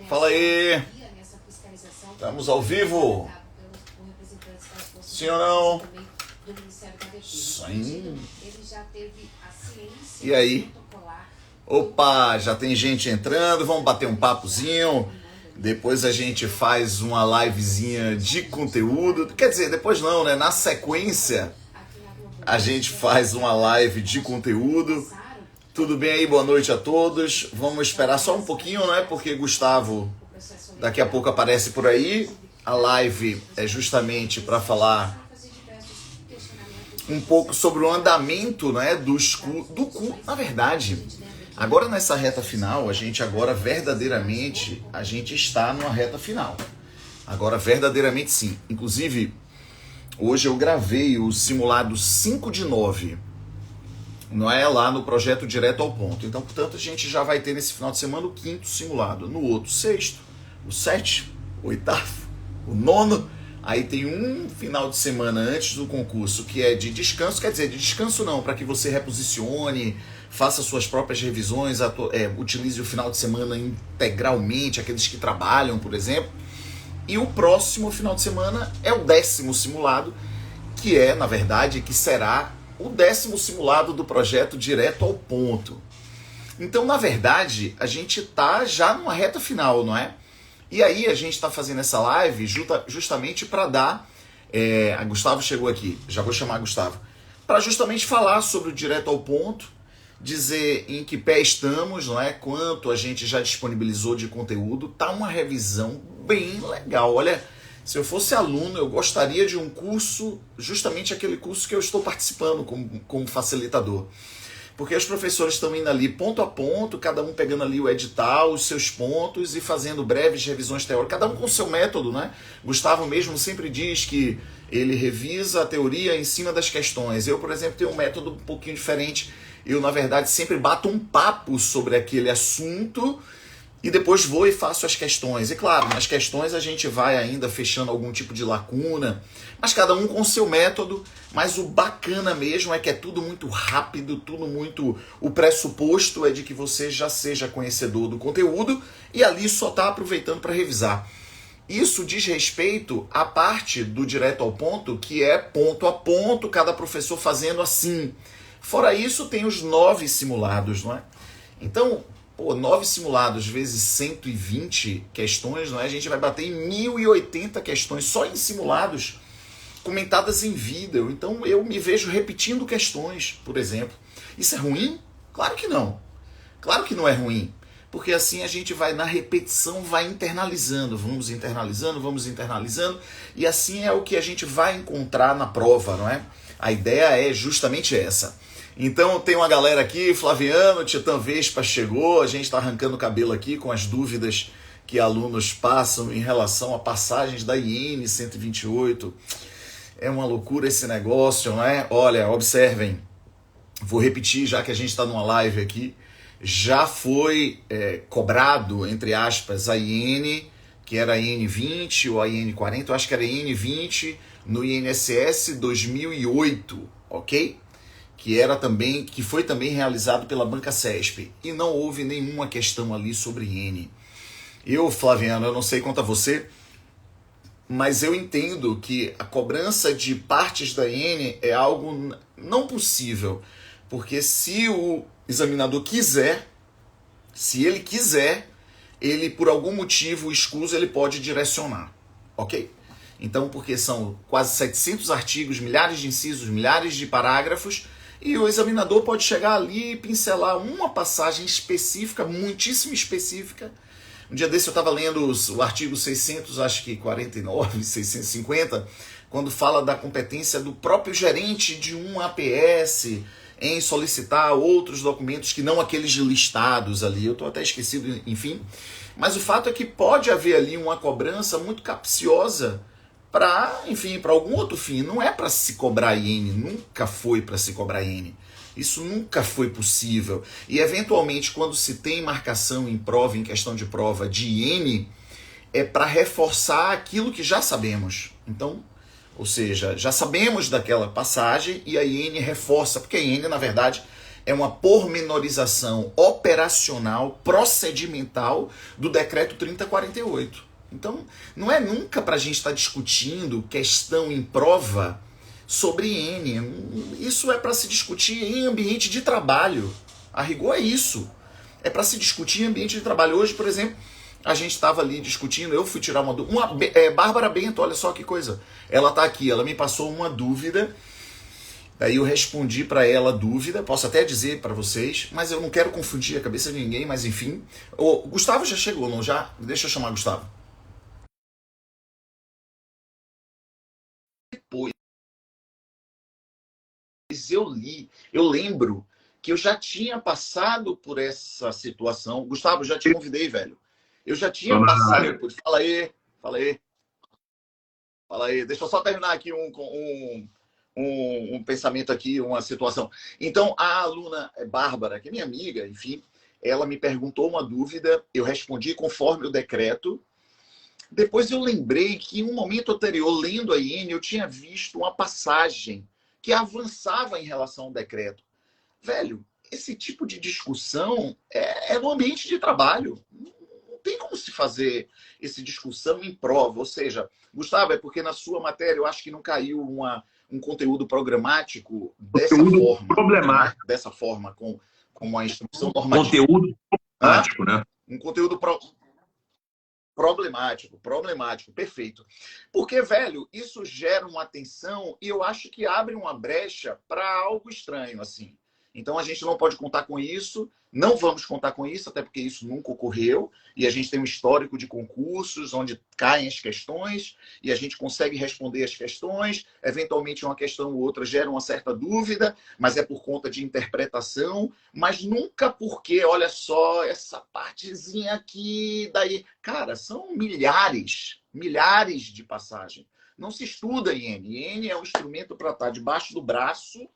Fala aí. Estamos ao vivo. Sim ou não? Sim. E aí? Opa, já tem gente entrando, vamos bater um papozinho. Depois a gente faz uma livezinha de conteúdo. Quer dizer, depois não, né? Na sequência, a gente faz uma live de conteúdo. Tudo bem aí? Boa noite a todos. Vamos esperar só um pouquinho, né? Porque Gustavo daqui a pouco aparece por aí. A live é justamente para falar um pouco sobre o andamento, né, do curso. Na verdade, agora nessa reta final, a gente está numa reta final. Agora verdadeiramente sim. Inclusive, hoje eu gravei o simulado 5 de 9, não é, lá no projeto Direto ao Ponto. Então, portanto, a gente já vai ter nesse final de semana o 5º simulado, no outro 6º, o 7º, o 8º, o 9º. Aí tem um final de semana antes do concurso que é de descanso, quer dizer, de descanso não, para que você reposicione, faça suas próprias revisões, utilize o final de semana integralmente, aqueles que trabalham, por exemplo. E o próximo final de semana é o 10º simulado, que é, na verdade, que será o 10º simulado do projeto Direto ao Ponto. Então, na verdade, a gente está já numa reta final, não é? E aí a gente está fazendo essa live justamente para dar... a Gustavo chegou aqui, já vou chamar a Gustavo. Para justamente falar sobre o Direto ao Ponto, dizer em que pé estamos, não é? Quanto a gente já disponibilizou de conteúdo. Tá uma revisão bem legal. Olha, se eu fosse aluno, eu gostaria de um curso, justamente aquele curso que eu estou participando como facilitador. Porque os professores estão indo ali ponto a ponto, cada um pegando ali o edital, os seus pontos e fazendo breves revisões teóricas, cada um com o seu método, né? Gustavo mesmo sempre diz que ele revisa a teoria em cima das questões. Eu, por exemplo, tenho um método um pouquinho diferente. Eu, na verdade, sempre bato um papo sobre aquele assunto e depois vou e faço as questões. E claro, nas questões a gente vai ainda fechando algum tipo de lacuna, mas cada um com o seu método. Mas o bacana mesmo é que é tudo muito rápido, tudo muito... O pressuposto é de que você já seja conhecedor do conteúdo e ali só está aproveitando para revisar. Isso diz respeito à parte do Direto ao Ponto, que é ponto a ponto, cada professor fazendo assim. Fora isso, tem os 9 simulados, não é? Então, 9 simulados vezes 120 questões, não é? A gente vai bater em 1080 questões só em simulados comentadas em vídeo. Então eu me vejo repetindo questões, por exemplo. Isso é ruim? Claro que não. Claro que não é ruim. Porque assim a gente vai na repetição, vai internalizando. Vamos internalizando. E assim é o que a gente vai encontrar na prova, não é? A ideia é justamente essa. Então tem uma galera aqui, Flaviano, Titã Vespa chegou, a gente está arrancando o cabelo aqui com as dúvidas que alunos passam em relação a passagens da IN 128. É uma loucura esse negócio, não é? Olha, observem, vou repetir já que a gente está numa live aqui, já foi cobrado, entre aspas, a IN, que era a IN 20 ou a IN 40, eu acho que era a IN 20 no INSS 2008, ok? Que foi também realizado pela Banca CESP, e não houve nenhuma questão ali sobre IN. Eu, Flaviano, eu não sei quanto a você, mas eu entendo que a cobrança de partes da IN é algo não possível, porque se o examinador quiser, ele por algum motivo escuso, ele pode direcionar, ok? Então, porque são quase 700 artigos, milhares de incisos, milhares de parágrafos, e o examinador pode chegar ali e pincelar uma passagem específica, muitíssimo específica. Um dia desse eu estava lendo o artigo 649, 650, quando fala da competência do próprio gerente de um APS em solicitar outros documentos que não aqueles listados ali. Eu estou até esquecido, enfim. Mas o fato é que pode haver ali uma cobrança muito capciosa para algum outro fim. Não é para se cobrar IN, nunca foi para se cobrar IN. Isso nunca foi possível. E, eventualmente, quando se tem marcação em prova, em questão de prova de IN, é para reforçar aquilo que já sabemos. Então, ou seja, já sabemos daquela passagem e a IN reforça, porque a IN, na verdade, é uma pormenorização operacional, procedimental do decreto 3048. Então, não é nunca para a gente estar discutindo questão em prova sobre N. Isso é para se discutir em ambiente de trabalho. A rigor é isso. É para se discutir em ambiente de trabalho. Hoje, por exemplo, a gente estava ali discutindo, eu fui tirar uma dúvida. Bárbara Bento, olha só que coisa. Ela está aqui, ela me passou uma dúvida. Daí eu respondi para ela a dúvida, posso até dizer para vocês, mas eu não quero confundir a cabeça de ninguém, mas enfim. O Gustavo já chegou, não já? Deixa eu chamar Gustavo. Depois eu lembro que eu já tinha passado por essa situação. Gustavo, já te convidei, velho. Eu já tinha passado por... Fala aí. Deixa eu só terminar aqui um pensamento aqui, uma situação. Então, a aluna Bárbara, que é minha amiga, enfim, ela me perguntou uma dúvida, eu respondi conforme o decreto. Depois eu lembrei que em um momento anterior, lendo a IN, eu tinha visto uma passagem que avançava em relação ao decreto. Velho, esse tipo de discussão é no ambiente de trabalho. Não tem como se fazer essa discussão em prova. Ou seja, Gustavo, é porque na sua matéria eu acho que não caiu um conteúdo programático dessa forma. Problemático. Né? Dessa forma, com uma instrução normativa. Conteúdo problemático, né? Um conteúdo problemático, perfeito. Porque, velho, isso gera uma tensão e eu acho que abre uma brecha para algo estranho, assim. Então a gente não pode contar com isso, não vamos contar com isso, até porque isso nunca ocorreu, e a gente tem um histórico de concursos onde caem as questões e a gente consegue responder as questões, eventualmente uma questão ou outra gera uma certa dúvida, mas é por conta de interpretação, mas nunca porque, olha só, essa partezinha aqui, daí... Cara, são milhares de passagens. Não se estuda IN. IN é um instrumento para estar debaixo do braço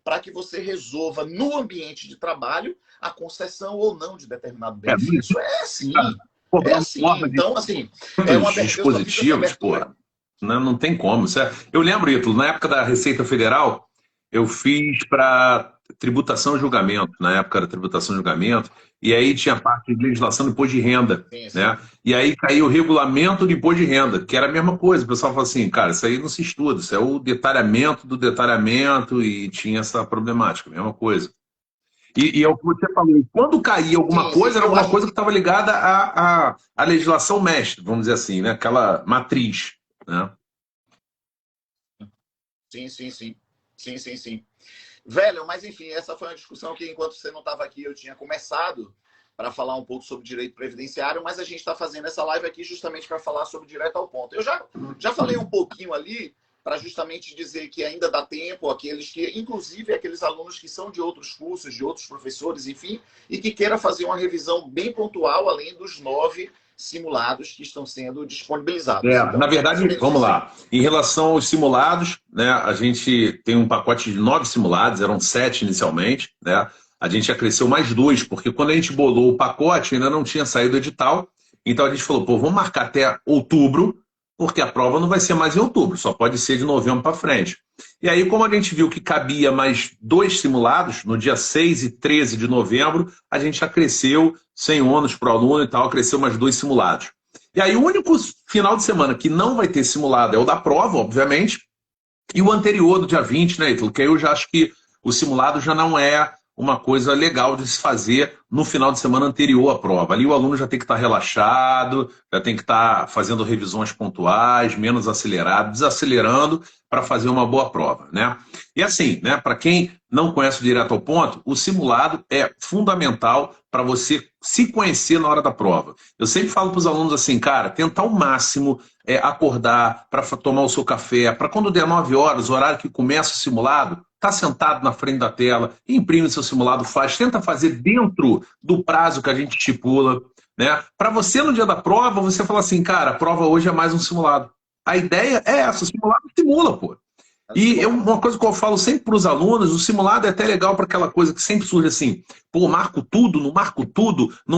para que você resolva no ambiente de trabalho a concessão ou não de determinado benefício. Isso é assim. É assim. Então, assim, é uma dispositivos, pô. Não tem como. Eu lembro, Ítalo, na época da Receita Federal, eu fiz para tributação e julgamento, na época da tributação e julgamento, e aí tinha a parte de legislação do imposto de renda, sim. Né? E aí caiu o regulamento do imposto de renda, que era a mesma coisa. O pessoal falou assim, cara, isso aí não se estuda, isso é o detalhamento do detalhamento, e tinha essa problemática, a mesma coisa. E é o que você falou, quando caía alguma coisa, era alguma coisa que estava ligada à legislação mestre, vamos dizer assim, né? Aquela matriz, né? Sim. Velho, mas enfim, essa foi uma discussão que, enquanto você não estava aqui, eu tinha começado para falar um pouco sobre direito previdenciário, mas a gente está fazendo essa live aqui justamente para falar sobre direto ao ponto. Eu já falei um pouquinho ali para justamente dizer que ainda dá tempo, aqueles que, inclusive aqueles alunos que são de outros cursos, de outros professores, enfim, e que queira fazer uma revisão bem pontual, além dos 9 simulados que estão sendo disponibilizados. Então, na verdade, vamos lá. Em relação aos simulados, né, a gente tem um pacote de 9 simulados, eram 7 inicialmente, né? A gente já cresceu mais 2, porque quando a gente bolou o pacote, ainda não tinha saído o edital, então a gente falou, pô, vamos marcar até outubro, porque a prova não vai ser mais em outubro, só pode ser de novembro para frente. E aí, como a gente viu que cabia mais 2 simulados, no dia 6 e 13 de novembro, a gente já cresceu, sem ônus para o aluno e tal, cresceu mais 2 simulados. E aí, o único final de semana que não vai ter simulado é o da prova, obviamente, e o anterior, do dia 20, né, Ítalo? Que aí eu já acho que o simulado já não é uma coisa legal de se fazer no final de semana anterior à prova. Ali o aluno já tem que estar relaxado, já tem que estar fazendo revisões pontuais, menos acelerado, desacelerando para fazer uma boa prova, né? E assim, né, para quem não conhece o direto ao ponto, o simulado é fundamental para você se conhecer na hora da prova. Eu sempre falo para os alunos assim, cara, tentar ao máximo acordar para tomar o seu café, para quando der 9 horas, o horário que começa o simulado, tá sentado na frente da tela, imprime seu simulado, tenta fazer dentro do prazo que a gente estipula, né? Para você, no dia da prova, você fala assim, cara, a prova hoje é mais um simulado. A ideia é essa, o simulado simula, pô. E uma coisa que eu falo sempre para os alunos, o simulado é até legal para aquela coisa que sempre surge assim, pô, marco tudo, não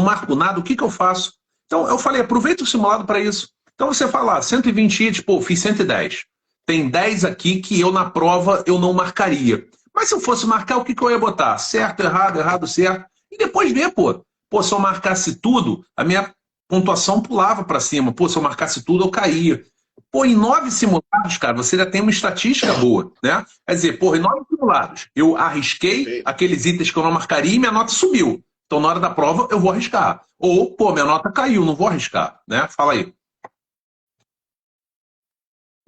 marco nada, o que eu faço? Então, eu falei, aproveita o simulado para isso. Então, você fala, 120 itens, pô, fiz 110. Tem 10 aqui que eu, na prova, eu não marcaria. Mas se eu fosse marcar, o que, que eu ia botar? Certo, errado, errado, certo. E depois ver, pô. Pô, se eu marcasse tudo, a minha pontuação pulava para cima. Pô, se eu marcasse tudo, eu caía. Pô, em 9 simulados, cara, você já tem uma estatística boa, né? Quer dizer, pô, em 9 simulados, eu arrisquei Perfeito. aqueles itens que eu não marcaria e minha nota subiu. Então, na hora da prova, eu vou arriscar. Ou, pô, minha nota caiu, não vou arriscar, né? Fala aí.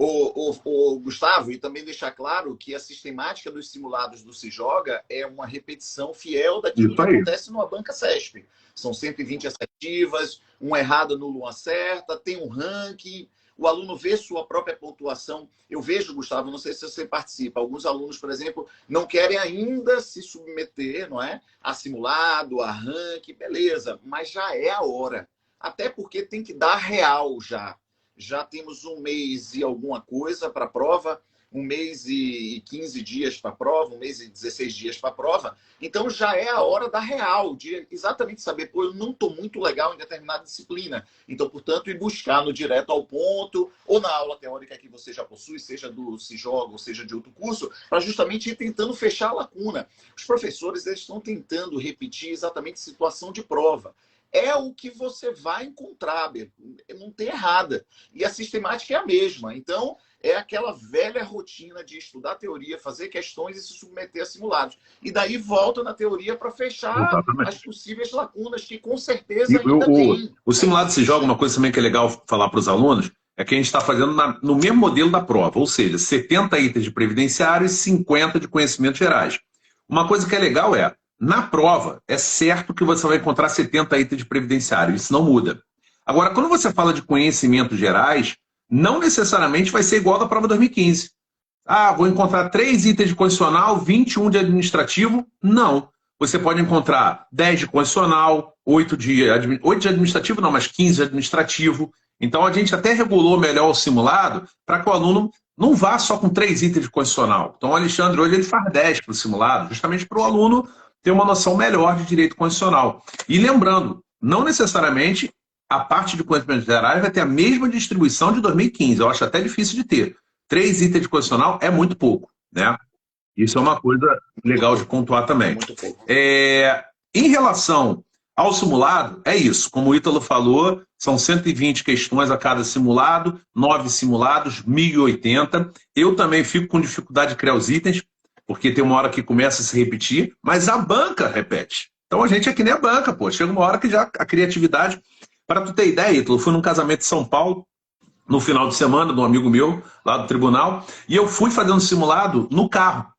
O Gustavo, e também deixar claro que a sistemática dos simulados do Se Joga é uma repetição fiel daquilo Isso que aí. acontece numa banca CESP. São 120 assertivas, um errado nulo, um acerta, tem um ranking, o aluno vê sua própria pontuação. Eu vejo, Gustavo, não sei se você participa, alguns alunos, por exemplo, não querem ainda se submeter, não é? A simulado, a ranking, beleza, mas já é a hora. Até porque tem que dar real já temos um mês e alguma coisa para a prova, um mês e 15 dias para a prova, um mês e 16 dias para a prova. Então já é a hora da real, de exatamente saber, pô, eu não estou muito legal em determinada disciplina. Então, portanto, ir buscar no direto ao ponto, ou na aula teórica que você já possui, seja do Se Joga ou seja de outro curso, para justamente ir tentando fechar a lacuna. Os professores eles estão tentando repetir exatamente situação de prova. É o que você vai encontrar, não tem errada. E a sistemática é a mesma. Então, é aquela velha rotina de estudar teoria, fazer questões e se submeter a simulados. E daí volta na teoria para fechar as Exatamente. possíveis lacunas, que com E certeza ainda tem. o Ainda simulado se joga, existe. uma coisa também que é legal falar para os alunos, é que a gente está fazendo no mesmo modelo da prova, ou seja, 70 itens de previdenciário e 50 de conhecimentos gerais. Uma coisa que é legal é, na prova, é certo que você vai encontrar 70 itens de previdenciário, isso não muda. Agora, quando você fala de conhecimentos gerais, não necessariamente vai ser igual da prova 2015. Ah, vou encontrar 3 itens de condicional, 21 de administrativo. Não. Você pode encontrar 10 de condicional, 8 de administrativo, não, mas 15 de administrativo. Então a gente até regulou melhor o simulado para que o aluno não vá só com 3 itens de condicional. Então o Alexandre hoje ele faz 10 para o simulado, justamente para o aluno ter uma noção melhor de direito condicional. E lembrando, não necessariamente a parte de conhecimentos gerais vai ter a mesma distribuição de 2015. Eu acho até difícil de ter. 3 itens de condicional é muito pouco, né? Isso é uma coisa Muito legal de pouco. pontuar É também. muito pouco. Em relação ao simulado, é isso. Como o Ítalo falou, são 120 questões a cada simulado, 9 simulados, 1080. Eu também fico com dificuldade de criar os itens, porque tem uma hora que começa a se repetir, mas a banca repete. Então a gente é que nem a banca, pô. Chega uma hora que já a criatividade. Para tu ter ideia, Ítalo, eu fui num casamento em São Paulo, no final de semana, de um amigo meu, lá do tribunal, e eu fui fazendo simulado no carro,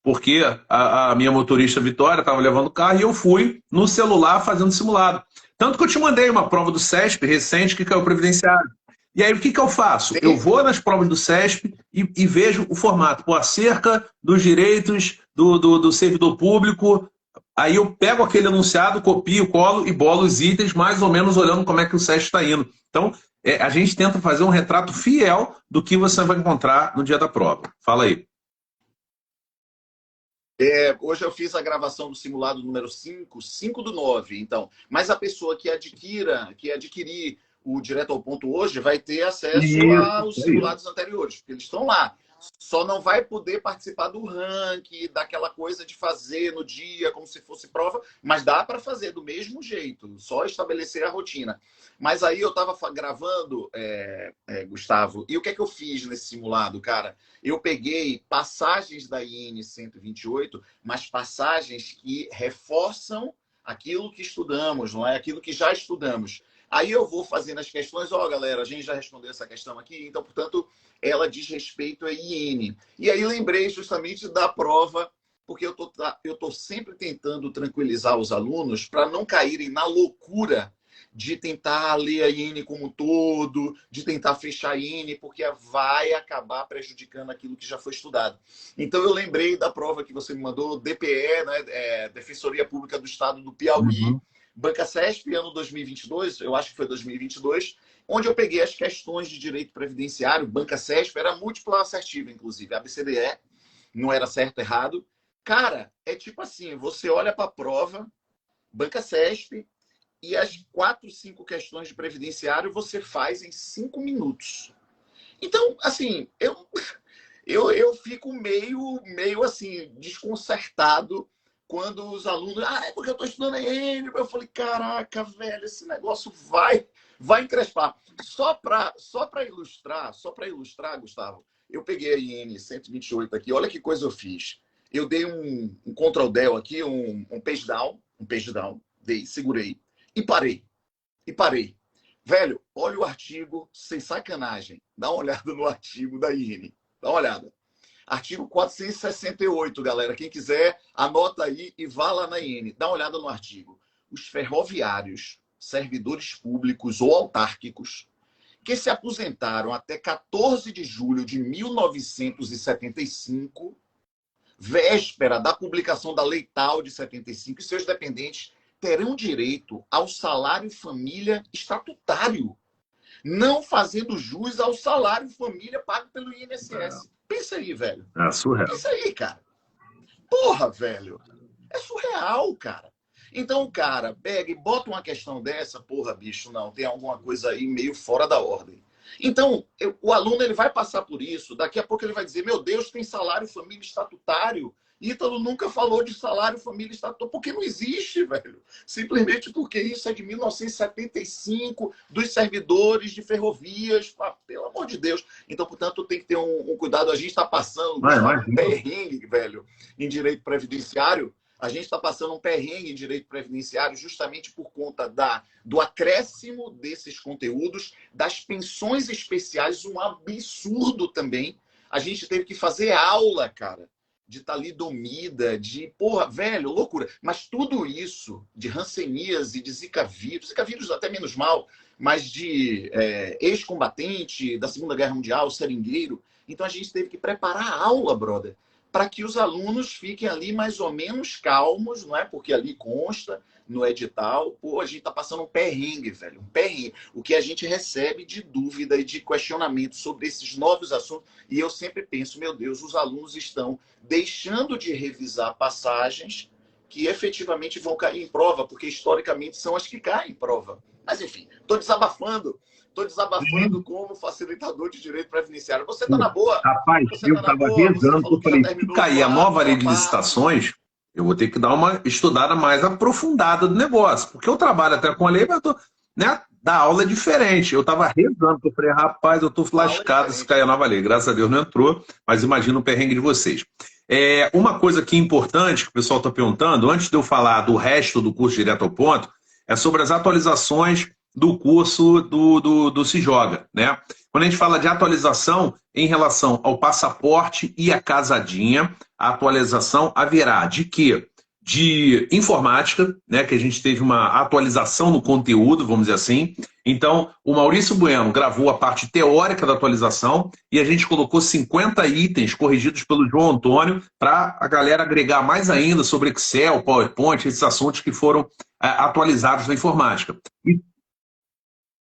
porque a minha motorista Vitória estava levando o carro e eu fui no celular fazendo simulado. Tanto que eu te mandei uma prova do CESP recente que caiu previdenciário. E aí o que, que eu faço? Eu Tem, vou nas provas do CESP e vejo o formato, pô, acerca dos direitos do servidor público. Aí eu pego aquele enunciado, copio, colo e bolo os itens, mais ou menos olhando como é que o SESC está indo. Então, a gente tenta fazer um retrato fiel do que você vai encontrar no dia da prova. Fala aí. hoje eu fiz a gravação do simulado número 5 do 9. Então, mas a pessoa que adquirir o direto ao ponto hoje vai ter acesso Isso, aos é isso. simulados anteriores, porque eles estão lá. Só não vai poder participar do ranking, daquela coisa de fazer no dia, como se fosse prova, mas dá para fazer do mesmo jeito, só estabelecer a rotina. Mas aí eu estava gravando, Gustavo, e o que é que eu fiz nesse simulado, cara? Eu peguei passagens da IN 128, mas passagens que reforçam aquilo que estudamos, não é? Aquilo que já estudamos. Aí eu vou fazendo as questões, galera, a gente já respondeu essa questão aqui, então, portanto, ela diz respeito a IN. E aí lembrei justamente da prova, porque eu tô sempre tentando tranquilizar os alunos para não caírem na loucura de tentar ler a IN como um todo, de tentar fechar a IN, porque vai acabar prejudicando aquilo que já foi estudado. Então eu lembrei da prova que você me mandou, DPE, né, Defensoria Pública do Estado do Piauí, Uhum. Banca CESP, ano 2022, eu acho que foi 2022, onde eu peguei as questões de direito previdenciário, Banca CESP, era múltipla assertiva, inclusive, ABCDE, não era certo, errado. Cara, é tipo assim, você olha para a prova, Banca CESP, e as 4, 5 questões de previdenciário você faz em 5 minutos. Então, assim, eu fico meio assim, desconcertado quando os alunos. É porque eu estou estudando a IN. Eu falei, caraca, velho, esse negócio vai encrespar. Só para ilustrar, Gustavo, eu peguei a IN 128 aqui, olha que coisa eu fiz. Eu dei um Ctrl Del aqui, um page down, segurei e parei. Velho, olha o artigo, sem sacanagem. Dá uma olhada no artigo da IN. Dá uma olhada. Artigo 468, galera. Quem quiser, anota aí e vá lá na IN. Dá uma olhada no artigo. Os ferroviários, servidores públicos ou autárquicos, que se aposentaram até 14 de julho de 1975, véspera da publicação da Lei Tal de 75, e seus dependentes terão direito ao salário família estatutário, não fazendo jus ao salário família pago pelo INSS. Pensa aí, velho. É surreal. Pensa aí, cara. Porra, velho. É surreal, cara. Então o cara pega e bota uma questão dessa, porra, bicho, não, tem alguma coisa aí meio fora da ordem. Então, o aluno ele vai passar por isso, daqui a pouco ele vai dizer, meu Deus, tem salário família estatutário. Ítalo nunca falou de salário família estatutário, porque não existe, velho. Simplesmente porque isso é de 1975, dos servidores de ferrovias, pelo amor de Deus. Então, portanto, tem que ter um cuidado. A gente está passando um perrengue, velho, em direito previdenciário. A gente está passando um perrengue em direito previdenciário justamente por conta do acréscimo desses conteúdos, das pensões especiais, um absurdo também. A gente teve que fazer aula, cara, de talidomida, de, porra, velho, loucura. Mas tudo isso, de hanseníase, de zika vírus até menos mal, mas de ex-combatente da Segunda Guerra Mundial, seringueiro. Então a gente teve que preparar a aula, brother, para que os alunos fiquem ali mais ou menos calmos, não é? Porque ali consta no edital, pô, a gente está passando um perrengue, velho, um perrengue. O que a gente recebe de dúvida e de questionamento sobre esses novos assuntos, e eu sempre penso, meu Deus, os alunos estão deixando de revisar passagens que efetivamente vão cair em prova, porque historicamente são as que caem em prova. Mas, enfim, estou desabafando como facilitador de direito previdenciário. Você está na boa? Rapaz, eu estava rezando, eu falei, se cair a nova lei de licitações, eu vou ter que dar uma estudada mais aprofundada do negócio, porque eu trabalho até com a lei, mas eu tô, né, da aula é diferente. Eu estava rezando, eu falei, rapaz, eu estou lascado se cair a nova lei. Graças a Deus não entrou, mas imagina o perrengue de vocês. Uma coisa aqui importante que o pessoal está perguntando, antes de eu falar do resto do curso direto ao ponto, é sobre as atualizações do curso do Se Joga, né? Quando a gente fala de atualização em relação ao passaporte e a casadinha, a atualização haverá de quê? De informática, né? Que a gente teve uma atualização no conteúdo, vamos dizer assim. Então, o Maurício Bueno gravou a parte teórica da atualização e a gente colocou 50 itens corrigidos pelo João Antônio para a galera agregar mais ainda sobre Excel, PowerPoint, esses assuntos que foram atualizados na informática.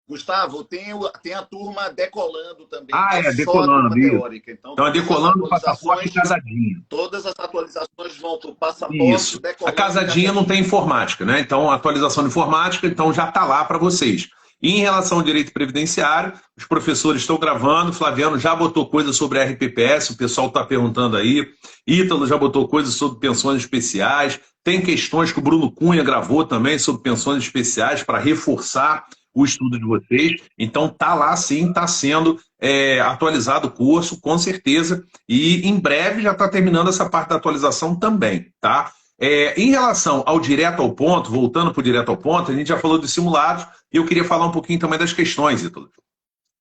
Gustavo, tem a turma decolando também. Decolando. Teórica. Então é decolando, passaporte e casadinha. Todas as atualizações vão para o passaporte. Isso. A casadinha não tem informática, né? Então, a atualização de informática então já está lá para vocês. E em relação ao direito previdenciário, os professores estão gravando, Flaviano já botou coisas sobre RPPS, o pessoal está perguntando aí, Ítalo já botou coisas sobre pensões especiais, tem questões que o Bruno Cunha gravou também sobre pensões especiais para reforçar o estudo de vocês. Então tá lá sim, está sendo atualizado o curso, com certeza, e em breve já está terminando essa parte da atualização também, tá? Em relação ao direto ao ponto, voltando para o direto ao ponto, a gente já falou dos simulados, e eu queria falar um pouquinho também das questões, Ítalo.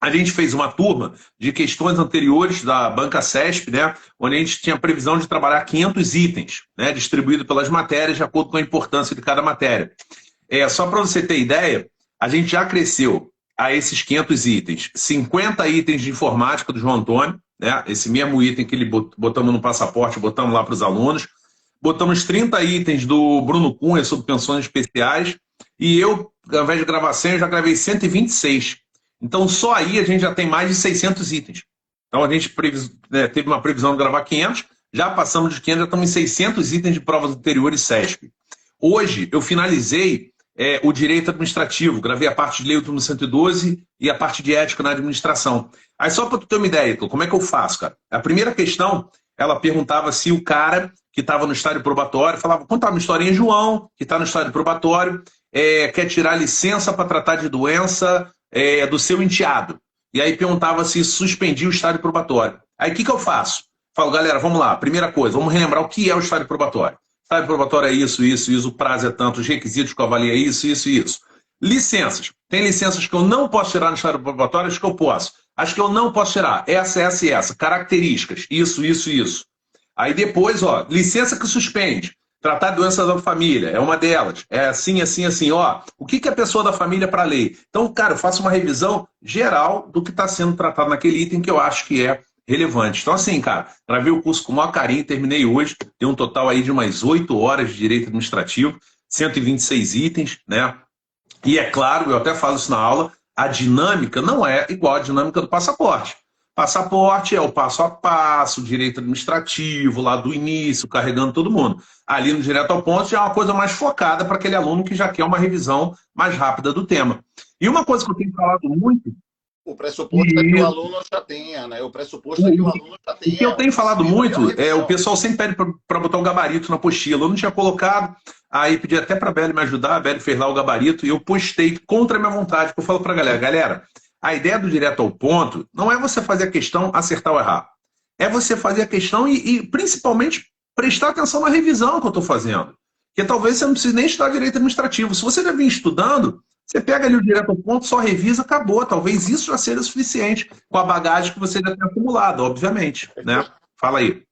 A gente fez uma turma de questões anteriores da Banca CESP, né, onde a gente tinha previsão de trabalhar 500 itens, né, distribuído pelas matérias, de acordo com a importância de cada matéria. Só para você ter ideia, a gente já cresceu a esses 500 itens, 50 itens de informática do João Antônio, né, esse mesmo item que ele botamos no passaporte, botamos lá para os alunos, botamos 30 itens do Bruno Cunha sobre pensões especiais, e eu, ao invés de gravar 100, eu já gravei 126. Então, só aí a gente já tem mais de 600 itens. Então, a gente teve uma previsão de gravar 500, já passamos de 500, já estamos em 600 itens de provas anteriores CESP. Hoje, eu finalizei o direito administrativo, gravei a parte de lei 8.112 e a parte de ética na administração. Aí só para tu ter uma ideia, Ítalo, como é que eu faço, cara? A primeira questão, ela perguntava se o cara que estava no estádio probatório, falava, contava uma historinha, João, que está no estádio probatório, quer tirar licença para tratar de doença do seu enteado. E aí perguntava se suspendia o estádio probatório. Aí o que eu faço? Falo, galera, vamos lá, primeira coisa, vamos relembrar o que é o estádio probatório. Estádio probatório é isso, isso, isso, o prazo é tanto, os requisitos que eu avalio é isso, isso e isso. Licenças. Tem licenças que eu não posso tirar no estádio probatório, as que eu posso. As que eu não posso tirar, essa e essa. Características, isso, isso e isso. Aí depois, ó, licença que suspende. Tratar doenças da família, é uma delas. É assim, assim, assim. Ó, o que é a pessoa da família para a lei? Então, cara, eu faço uma revisão geral do que está sendo tratado naquele item que eu acho que é relevante. Então, assim, cara, gravei o curso com o maior carinho, terminei hoje, tem um total aí de umas 8 horas de direito administrativo, 126 itens, né? E é claro, eu até falo isso na aula, a dinâmica não é igual à dinâmica do passaporte. Passaporte é o passo a passo, o direito administrativo, lá do início, carregando todo mundo. Ali no Direto ao Ponto já é uma coisa mais focada para aquele aluno que já quer uma revisão mais rápida do tema. E uma coisa que eu tenho falado muito. O pressuposto é que o aluno já tenha, né? O pressuposto é que o aluno já tenha. O que eu tenho falado muito é o pessoal sempre pede para botar o gabarito na apostila. Eu não tinha colocado, aí pedi até para a Beli me ajudar, a Beli fez lá o gabarito e eu postei contra a minha vontade, porque eu falo para a galera, a ideia do direto ao ponto não é você fazer a questão acertar ou errar. É você fazer a questão e principalmente, prestar atenção na revisão que eu estou fazendo. Porque talvez você não precise nem estudar direito administrativo. Se você já vem estudando, você pega ali o direto ao ponto, só revisa, acabou. Talvez isso já seja suficiente com a bagagem que você já tem acumulado, obviamente. Né? Fala aí.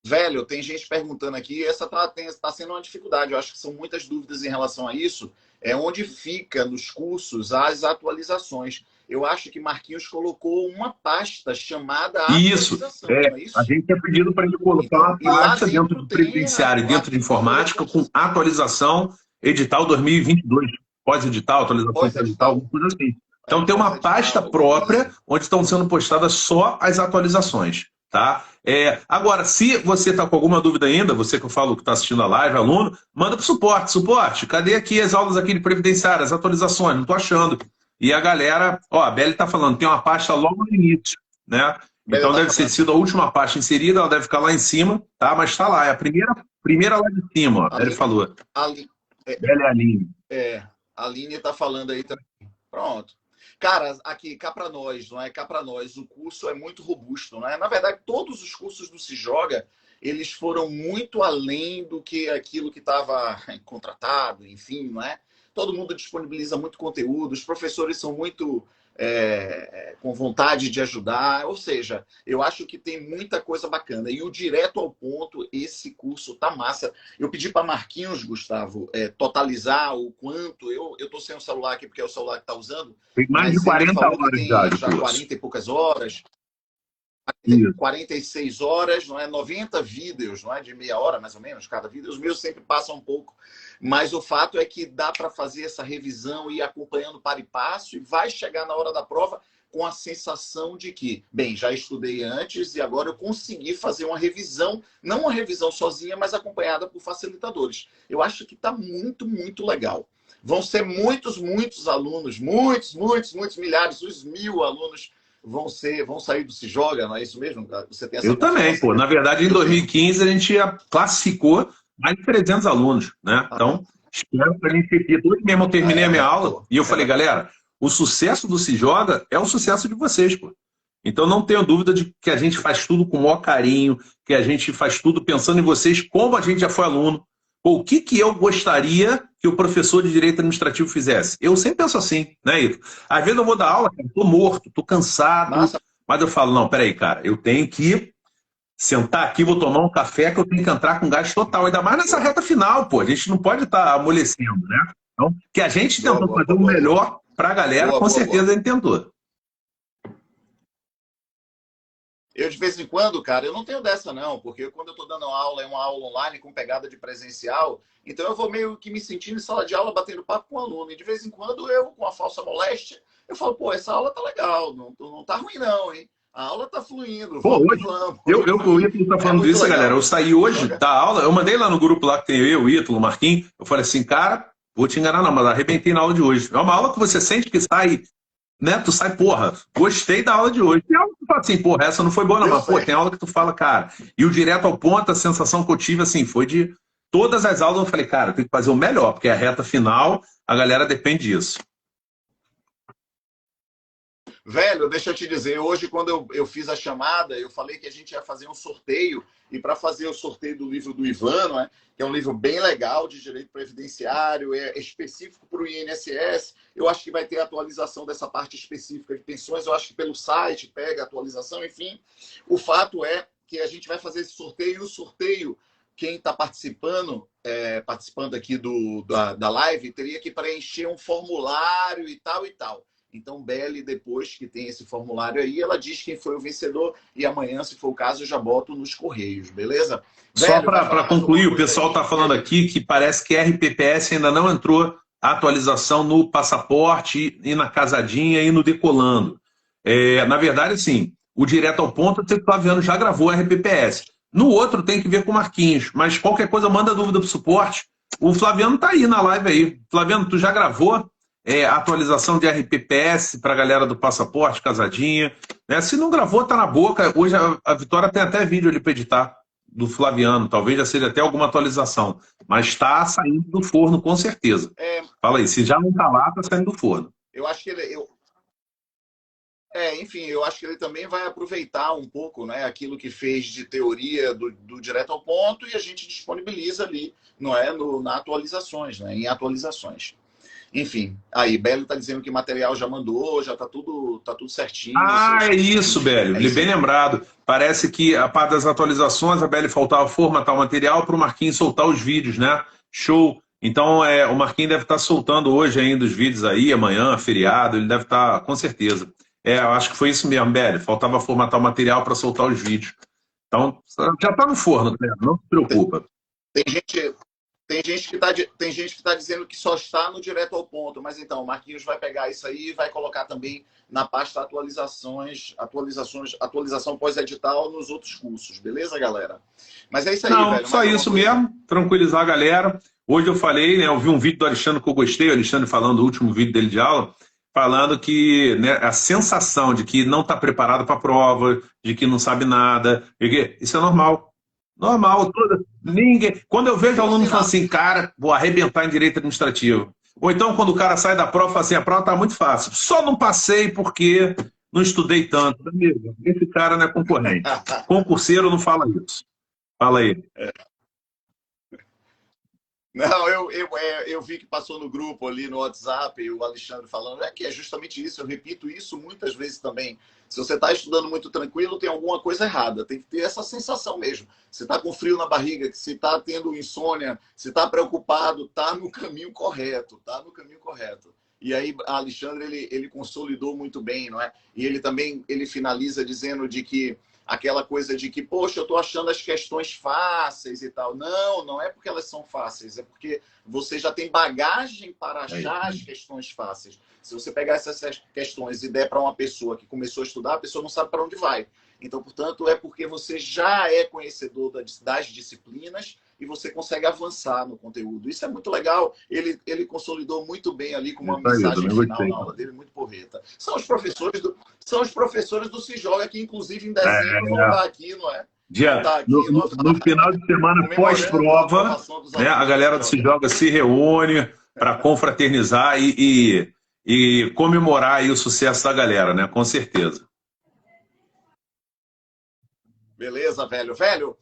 Velho, tem gente perguntando aqui, essa tá sendo uma dificuldade. Eu acho que são muitas dúvidas em relação a isso. É onde fica nos cursos as atualizações. Eu acho que Marquinhos colocou uma pasta chamada atualização. Isso. A gente tinha pedido para ele colocar uma pasta dentro do previdenciário, dentro de informática, com atualização, edital 2022, pós-edital, atualização pós-edital, alguma coisa assim. Então tem uma pasta própria onde estão sendo postadas só as atualizações. Tá? Agora, se você está com alguma dúvida ainda, você que eu falo que está assistindo a live, aluno, manda para o suporte. Suporte, cadê aqui as aulas aqui de previdenciário, as atualizações? Não estou achando. E a galera, ó, a Beli está falando, tem uma pasta logo no início, né? Então deve ter sido a última pasta inserida, ela deve ficar lá em cima, tá? Mas está lá, é a primeira lá de cima, ó. Ele falou. Beli é a Aline. A Aline está falando aí também. Pronto. Cara, aqui, cá para nós, não é? Cá para nós, o curso é muito robusto, não é? Na verdade, todos os cursos do Se Joga, eles foram muito além do que aquilo que estava contratado, enfim, não é? Todo mundo disponibiliza muito conteúdo, os professores são muito com vontade de ajudar, ou seja, eu acho que tem muita coisa bacana. E o direto ao ponto, esse curso tá massa. Eu pedi para Marquinhos, Gustavo, totalizar o quanto. Eu tô sem o celular aqui, porque é o celular que tá usando. Tem mais de 40 horas já 40 e poucas horas. 46 horas, não é? 90 vídeos, não é? De meia hora, mais ou menos, cada vídeo. Os meus sempre passam um pouco. Mas o fato é que dá para fazer essa revisão e ir acompanhando para e passo e vai chegar na hora da prova com a sensação de que, bem, já estudei antes e agora eu consegui fazer uma revisão, não uma revisão sozinha, mas acompanhada por facilitadores. Eu acho que está muito, muito legal. Vão ser muitos alunos, muitos, milhares, uns 1000 alunos vão sair do Se Joga, não é isso mesmo? Você tem essa Eu também, pô. Na verdade, em 2015 a gente classificou mais de 300 alunos, né? Então, espero que a gente repita. Hoje mesmo eu terminei a minha aula e eu falei, galera, o sucesso do Se Joga é o sucesso de vocês, pô. Então não tenho dúvida de que a gente faz tudo com o maior carinho, que a gente faz tudo pensando em vocês, como a gente já foi aluno. Pô, o que eu gostaria que o professor de Direito Administrativo fizesse? Eu sempre penso assim, né, Ito? Às vezes eu vou dar aula, cara, tô morto, tô cansado, mas eu falo, não, peraí, cara, eu tenho que sentar aqui, vou tomar um café, que eu tenho que entrar com gás total. Ainda mais nessa reta final, pô. A gente não pode estar amolecendo, né? Então, que a gente tentou fazer o melhor para a galera, com certeza a gente tentou. Eu, de vez em quando, cara, eu não tenho dessa, não, porque quando eu estou dando aula, é uma aula online com pegada de presencial, então eu vou meio que me sentindo em sala de aula, batendo papo com o aluno. E de vez em quando eu, com a falsa moléstia, eu falo, pô, essa aula tá legal, não tá ruim não, hein? A aula tá fluindo, Pô, vamos que hoje, vamos. o Ítalo tá falando disso, legal. galera. Eu saí hoje da aula, eu mandei lá no grupo lá que tem eu, o Ítalo, o Marquinhos. Eu falei assim, cara, vou te enganar não, mas arrebentei na aula de hoje. É uma aula que você sente que sai, né? Tu sai, porra, gostei da aula de hoje. Tem aula que tu fala assim, porra, essa não foi boa não, mas pô, tem aula que tu fala, cara. E o direto ao ponto, a sensação que eu tive, assim, foi de todas as aulas, eu falei, cara, tem que fazer o melhor, porque a reta final, a galera depende disso. Velho, deixa eu te dizer, hoje quando eu fiz a chamada, eu falei que a gente ia fazer um sorteio, e para fazer o sorteio do livro do Ivan, né, que é um livro bem legal de direito previdenciário, é específico para o INSS, eu acho que vai ter atualização dessa parte específica de pensões, eu acho que pelo site pega a atualização, enfim. O fato é que a gente vai fazer esse sorteio, e o sorteio, quem está participando, participando aqui da live, teria que preencher um formulário e tal e tal. Então, Belle, depois que tem esse formulário aí, ela diz quem foi o vencedor e amanhã, se for o caso, eu já boto nos correios, beleza? Só para concluir, o pessoal está falando aqui que parece que a RPPS ainda não entrou a atualização no passaporte e na casadinha e no decolando. Na verdade, sim, o direto ao ponto, o Flaviano já gravou a RPPS. No outro tem que ver com o Marquinhos, mas qualquer coisa manda dúvida para o suporte. O Flaviano está aí na live aí. Flaviano, tu já gravou a atualização de RPPS para a galera do passaporte, casadinha? Se não gravou, tá na boca. Hoje a Vitória tem até vídeo ali para editar do Flaviano, talvez já seja até alguma atualização, mas está saindo do forno com certeza. Fala aí, se já não está lá, está saindo do forno. Eu acho que enfim, eu acho que ele também vai aproveitar um pouco, né, aquilo que fez de teoria do direto ao ponto e a gente disponibiliza ali, não é, na atualizações, né, em atualizações. Enfim, aí, Belo está dizendo que o material já mandou, já está tudo certinho. É isso, Belo. Bem lembrado. Parece que a parte das atualizações, a Belo faltava formatar o material para o Marquinhos soltar os vídeos, né? Show. Então, o Marquinhos deve estar soltando hoje ainda os vídeos aí, amanhã, feriado, ele deve estar, com certeza. Eu acho que foi isso mesmo, Belo. Faltava formatar o material para soltar os vídeos. Então, já está no forno, Belo, não se preocupa. Tem gente que está dizendo que só está no direto ao ponto, mas então o Marquinhos vai pegar isso aí e vai colocar também na pasta atualização pós-edital nos outros cursos, beleza, galera? Mas é isso aí, velho. Só isso mesmo, tranquilizar a galera. Hoje eu falei, né, eu vi um vídeo do Alexandre que eu gostei, o Alexandre falando do último vídeo dele de aula, falando que, né, a sensação de que não está preparado para a prova, de que não sabe nada, isso é normal. Normal, ninguém. Quando eu vejo aluno falando assim, cara, vou arrebentar em direito administrativo. Ou então, quando o cara sai da prova, fala assim, a prova está muito fácil. Só não passei porque não estudei tanto. Amigo, esse cara não é concorrente. Concurseiro não fala isso. Fala aí. Não, eu vi que passou no grupo ali no WhatsApp o Alexandre falando, que é justamente isso, eu repito isso muitas vezes também. Se você está estudando muito tranquilo, tem alguma coisa errada, tem que ter essa sensação mesmo. Você está com frio na barriga, que você está tendo insônia, você está preocupado, está no caminho correto, está no caminho correto. E aí, Alexandre, ele consolidou muito bem, não é? E ele também, ele finaliza dizendo de que aquela coisa de que, poxa, eu estou achando as questões fáceis e tal. Não, não é porque elas são fáceis, é porque você já tem bagagem para achar as questões fáceis. Se você pegar essas questões e der para uma pessoa que começou a estudar, a pessoa não sabe para onde vai. Então, portanto, é porque você já é conhecedor das disciplinas e você consegue avançar no conteúdo. Isso é muito legal. Ele consolidou muito bem ali com uma mensagem final na aula dele, muito porreta. São os professores do Se Joga, que inclusive em dezembro vão estar aqui, não é? No final de semana pós-prova, né, a galera do Se Joga se reúne para confraternizar e comemorar aí o sucesso da galera, né? Com certeza. Beleza, velho. Velho,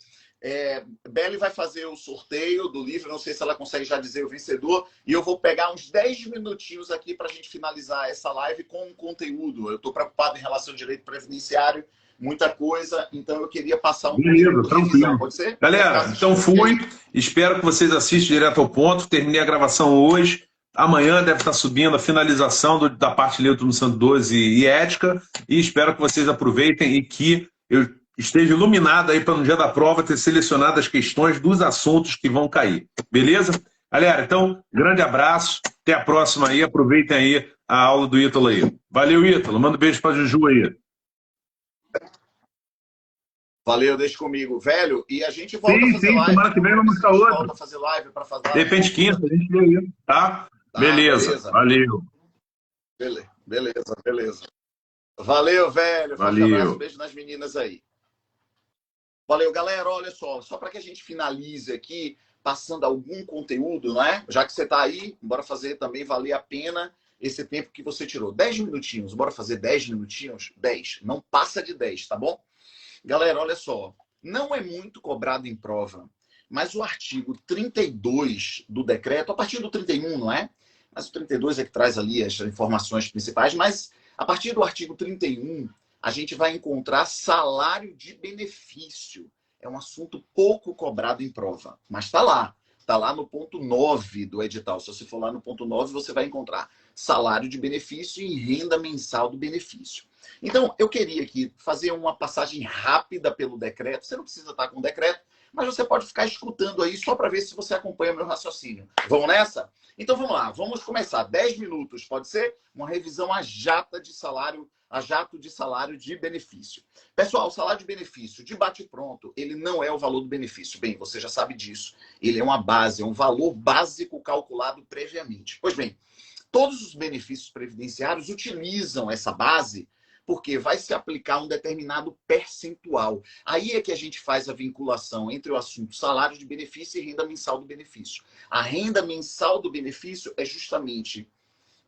Belle vai fazer o sorteio do livro, não sei se ela consegue já dizer o vencedor, e eu vou pegar uns 10 minutinhos aqui para a gente finalizar essa live com um conteúdo. Eu estou preocupado em relação ao direito previdenciário, muita coisa, então eu queria passar um pouquinho de revisão, pode ser? Galera, então fui, espero que vocês assistam direto ao ponto, terminei a gravação hoje, amanhã deve estar subindo a finalização da parte Lei 8.112 e ética, e espero que vocês aproveitem e que eu esteja iluminado aí para no dia da prova ter selecionado as questões dos assuntos que vão cair. Beleza? Galera, então, grande abraço. Até a próxima aí. Aproveitem aí a aula do Ítalo aí. Valeu, Ítalo. Manda um beijo para Juju aí. Valeu, deixa comigo. Velho, e a gente volta a Sim, fazer sim, live. semana que vem vamos A estar gente outra. volta a fazer live para fazer De live repente, conjunta. quinta, a gente vê aí, tá? Tá, Beleza, beleza. valeu. Beleza, beleza. Valeu, velho. Forte abraço, Valeu. beijo nas meninas aí. Valeu, galera. Olha só para que a gente finalize aqui, passando algum conteúdo, não é? Já que você está aí, bora fazer também valer a pena esse tempo que você tirou. 10 minutinhos, bora fazer 10 minutinhos? 10. Não passa de 10, tá bom? Galera, olha só. Não é muito cobrado em prova, mas o artigo 32 do decreto, a partir do 31, não é? Mas o 32 é que traz ali as informações principais, mas a partir do artigo 31, a gente vai encontrar salário de benefício. É um assunto pouco cobrado em prova, mas está lá. Está lá no ponto 9 do edital. Se você for lá no ponto 9, você vai encontrar salário de benefício e renda mensal do benefício. Então, eu queria aqui fazer uma passagem rápida pelo decreto. Você não precisa estar com o decreto, mas você pode ficar escutando aí só para ver se você acompanha o meu raciocínio. Vamos nessa? Então vamos lá, vamos começar. 10 minutos, pode ser? Uma revisão a jato de salário de benefício. Pessoal, o salário de benefício, de bate-pronto, ele não é o valor do benefício. Bem, você já sabe disso. Ele é uma base, é um valor básico calculado previamente. Pois bem, todos os benefícios previdenciários utilizam essa base porque vai se aplicar um determinado percentual. Aí é que a gente faz a vinculação entre o assunto salário de benefício e renda mensal do benefício. A renda mensal do benefício é justamente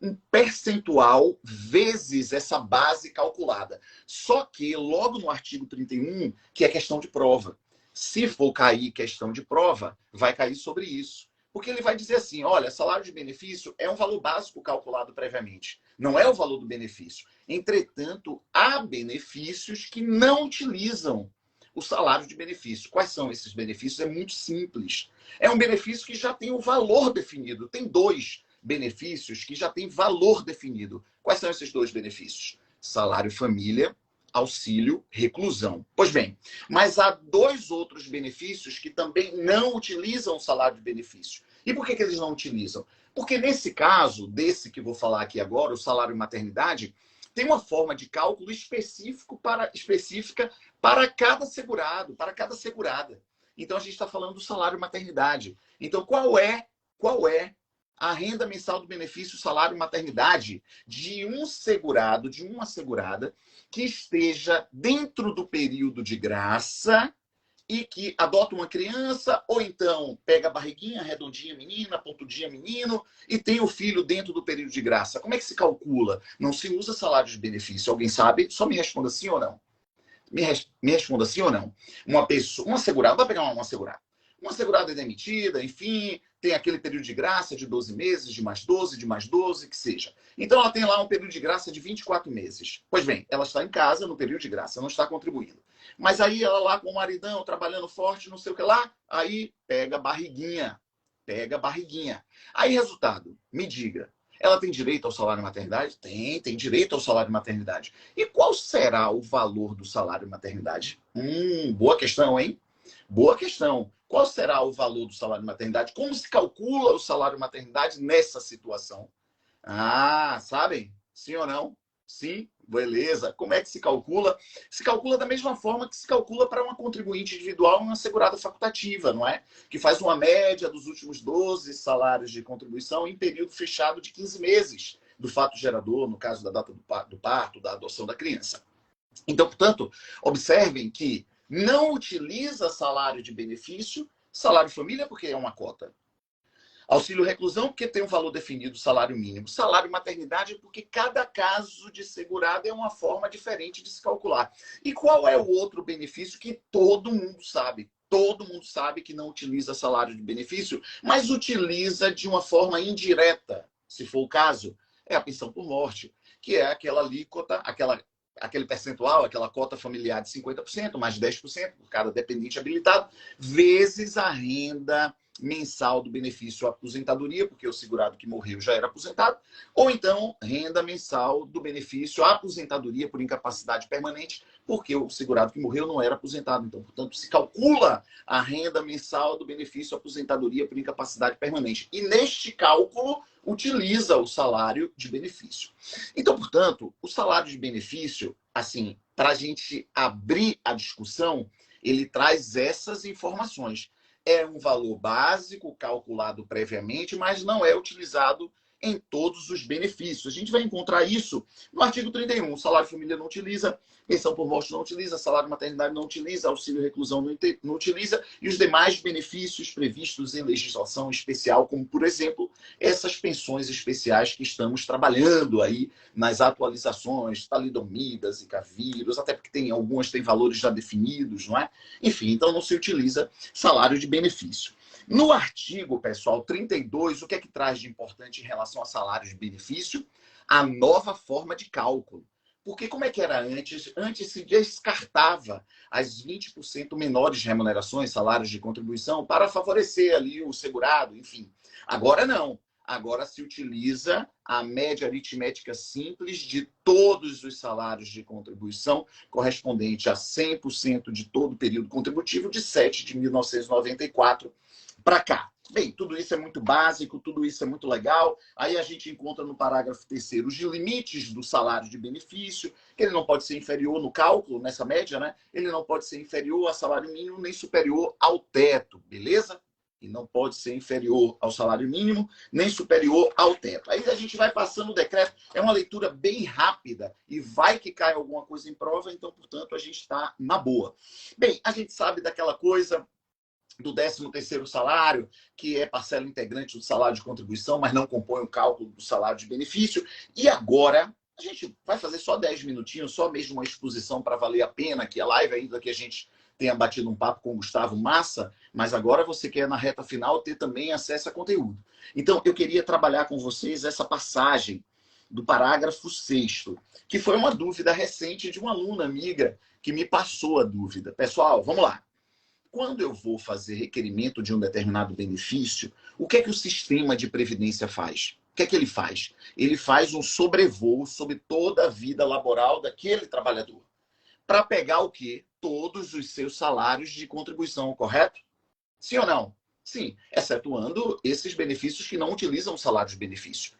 um percentual vezes essa base calculada. Só que logo no artigo 31, que é questão de prova. Se for cair questão de prova, vai cair sobre isso. Porque ele vai dizer assim, olha, salário de benefício é um valor básico calculado previamente. Não é o valor do benefício. Entretanto, há benefícios que não utilizam o salário de benefício. Quais são esses benefícios? É muito simples. É um benefício que já tem o valor definido. Tem dois benefícios que já têm valor definido. Quais são esses dois benefícios? Salário família, auxílio, reclusão. Pois bem, mas há dois outros benefícios que também não utilizam o salário de benefício. E por que eles não utilizam? Porque nesse caso, desse que vou falar aqui agora, o salário maternidade, tem uma forma de cálculo específica para cada segurado, para cada segurada. Então a gente está falando do salário maternidade. Então qual é a renda mensal do benefício salário maternidade de um segurado, de uma segurada, que esteja dentro do período de graça e que adota uma criança, ou então pega a barriguinha, redondinha menina, pontudinha menino, e tem o filho dentro do período de graça. Como é que se calcula? Não se usa salário de benefício. Alguém sabe? Só me responda sim ou não. Me responda sim ou não. Uma pessoa, uma segurada, vai pegar uma segurada. Uma segurada é demitida, enfim, tem aquele período de graça de 12 meses, de mais 12, de mais 12, que seja. Então ela tem lá um período de graça de 24 meses. Pois bem, ela está em casa no período de graça, não está contribuindo. Mas aí ela lá com o maridão, trabalhando forte, não sei o que lá, aí pega barriguinha. Pega barriguinha. Aí, resultado, me diga, ela tem direito ao salário maternidade? Tem direito ao salário maternidade. E qual será o valor do salário maternidade? Boa questão, hein? Boa questão. Qual será o valor do salário maternidade? Como se calcula o salário maternidade nessa situação? Ah, sabem? Sim ou não? Sim? Beleza. Como é que se calcula? Se calcula da mesma forma que se calcula para uma contribuinte individual uma segurada facultativa, não é? Que faz uma média dos últimos 12 salários de contribuição em período fechado de 15 meses do fato gerador, no caso da data do parto, da adoção da criança. Então, portanto, observem que não utiliza salário de benefício, salário família porque é uma cota. Auxílio reclusão, porque tem um valor definido, salário mínimo. Salário maternidade, porque cada caso de segurado é uma forma diferente de se calcular. E qual é o outro benefício que todo mundo sabe? Todo mundo sabe que não utiliza salário de benefício, mas utiliza de uma forma indireta, se for o caso, é a pensão por morte, que é aquela alíquota, aquele percentual, aquela cota familiar de 50%, mais 10% por cada dependente habilitado, vezes a renda mensal do benefício aposentadoria, porque o segurado que morreu já era aposentado, ou então renda mensal do benefício aposentadoria por incapacidade permanente, porque o segurado que morreu não era aposentado. Então, portanto, se calcula a renda mensal do benefício aposentadoria por incapacidade permanente. E neste cálculo, utiliza o salário de benefício. Então, portanto, o salário de benefício, assim, para a gente abrir a discussão, ele traz essas informações. É um valor básico, calculado previamente, mas não é utilizado em todos os benefícios. A gente vai encontrar isso no artigo 31. O salário família não utiliza, pensão por morte não utiliza, salário maternidade não utiliza, auxílio reclusão não utiliza, e os demais benefícios previstos em legislação especial, como, por exemplo, essas pensões especiais que estamos trabalhando aí nas atualizações, talidomidas e vírus, até porque algumas têm valores já definidos, não é? Enfim, então não se utiliza salário de benefício. No artigo, pessoal, 32, o que é que traz de importante em relação a salários de benefício? A nova forma de cálculo. Porque como é que era antes? Antes se descartava as 20% menores remunerações, salários de contribuição, para favorecer ali o segurado, enfim. Agora não. Agora se utiliza a média aritmética simples de todos os salários de contribuição, correspondente a 100% de todo o período contributivo de 7 de 1994 para cá. Bem, tudo isso é muito básico, tudo isso é muito legal. Aí a gente encontra no parágrafo 3º os limites do salário de benefício, que ele não pode ser inferior no cálculo, nessa média, né? Ele não pode ser inferior ao salário mínimo, nem superior ao teto, beleza? E não pode ser inferior ao salário mínimo, nem superior ao teto. Aí a gente vai passando o decreto. É uma leitura bem rápida e vai que cai alguma coisa em prova, então, portanto, a gente está na boa. Bem, a gente sabe daquela coisa do 13º salário, que é parcela integrante do salário de contribuição, mas não compõe o cálculo do salário de benefício. E agora, a gente vai fazer só 10 minutinhos, só mesmo uma exposição para valer a pena, que a live ainda que a gente tenha batido um papo com o Gustavo Massa, mas agora você quer, na reta final, ter também acesso a conteúdo. Então, eu queria trabalhar com vocês essa passagem do parágrafo 6º, que foi uma dúvida recente de uma aluna amiga que me passou a dúvida. Pessoal, vamos lá. Quando eu vou fazer requerimento de um determinado benefício, o que é que o sistema de previdência faz? O que é que ele faz? Ele faz um sobrevoo sobre toda a vida laboral daquele trabalhador. Para pegar o quê? Todos os seus salários de contribuição, correto? Sim ou não? Sim, excetuando esses benefícios que não utilizam o salário de benefício.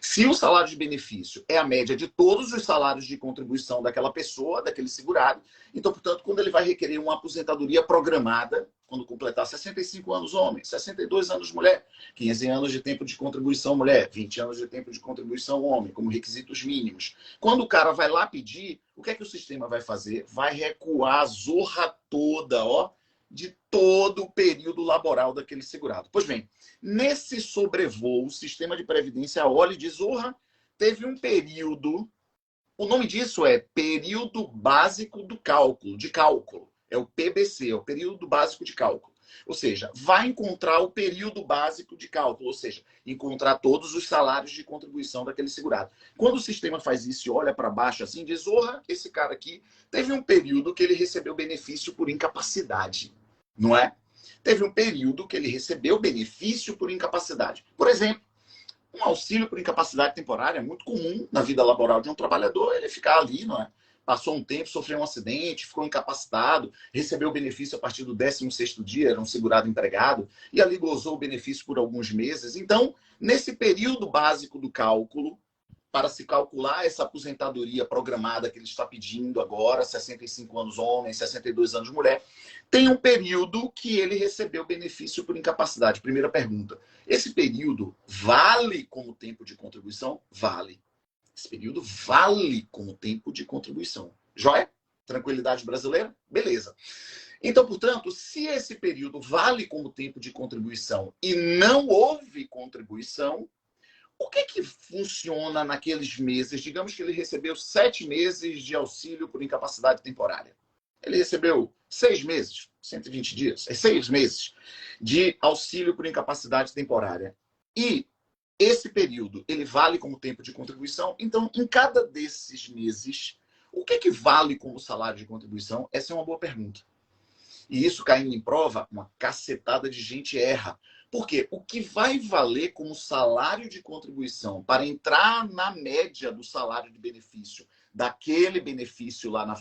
Se o salário de benefício é a média de todos os salários de contribuição daquela pessoa, daquele segurado, então, portanto, quando ele vai requerer uma aposentadoria programada, quando completar 65 anos homem, 62 anos mulher, 15 anos de tempo de contribuição mulher, 20 anos de tempo de contribuição homem, como requisitos mínimos. Quando o cara vai lá pedir, o que é que o sistema vai fazer? Vai recuar a zorra toda, ó, de todo o período laboral daquele segurado. Pois bem, nesse sobrevoo, o sistema de previdência olha e diz, teve um período, o nome disso é período básico do cálculo, de cálculo. É o PBC, é o período básico de cálculo. Ou seja, vai encontrar o período básico de cálculo, ou seja, encontrar todos os salários de contribuição daquele segurado. Quando o sistema faz isso e olha para baixo assim, diz, esse cara aqui teve um período que ele recebeu benefício por incapacidade, não é? Teve um período que ele recebeu benefício por incapacidade. Por exemplo, um auxílio por incapacidade temporária é muito comum na vida laboral de um trabalhador, ele ficar ali, não é? Passou um tempo, sofreu um acidente, ficou incapacitado, recebeu o benefício a partir do 16º dia, era um segurado empregado, e ali gozou o benefício por alguns meses. Então, nesse período básico do cálculo, para se calcular essa aposentadoria programada que ele está pedindo agora, 65 anos homem, 62 anos mulher, tem um período que ele recebeu benefício por incapacidade. Primeira pergunta, esse período vale como tempo de contribuição? Vale. Esse período vale como tempo de contribuição. Joia? Tranquilidade brasileira? Beleza. Então, portanto, se esse período vale como tempo de contribuição e não houve contribuição, o que funciona naqueles meses? Digamos que ele recebeu 7 meses de auxílio por incapacidade temporária. Ele recebeu 6 meses, 120 dias, 6 meses de auxílio por incapacidade temporária. E esse período, ele vale como tempo de contribuição. Então, em cada desses meses, o que vale como salário de contribuição? Essa é uma boa pergunta. E isso caindo em prova, uma cacetada de gente erra. Por quê? O que vai valer como salário de contribuição para entrar na média do salário de benefício, daquele benefício lá na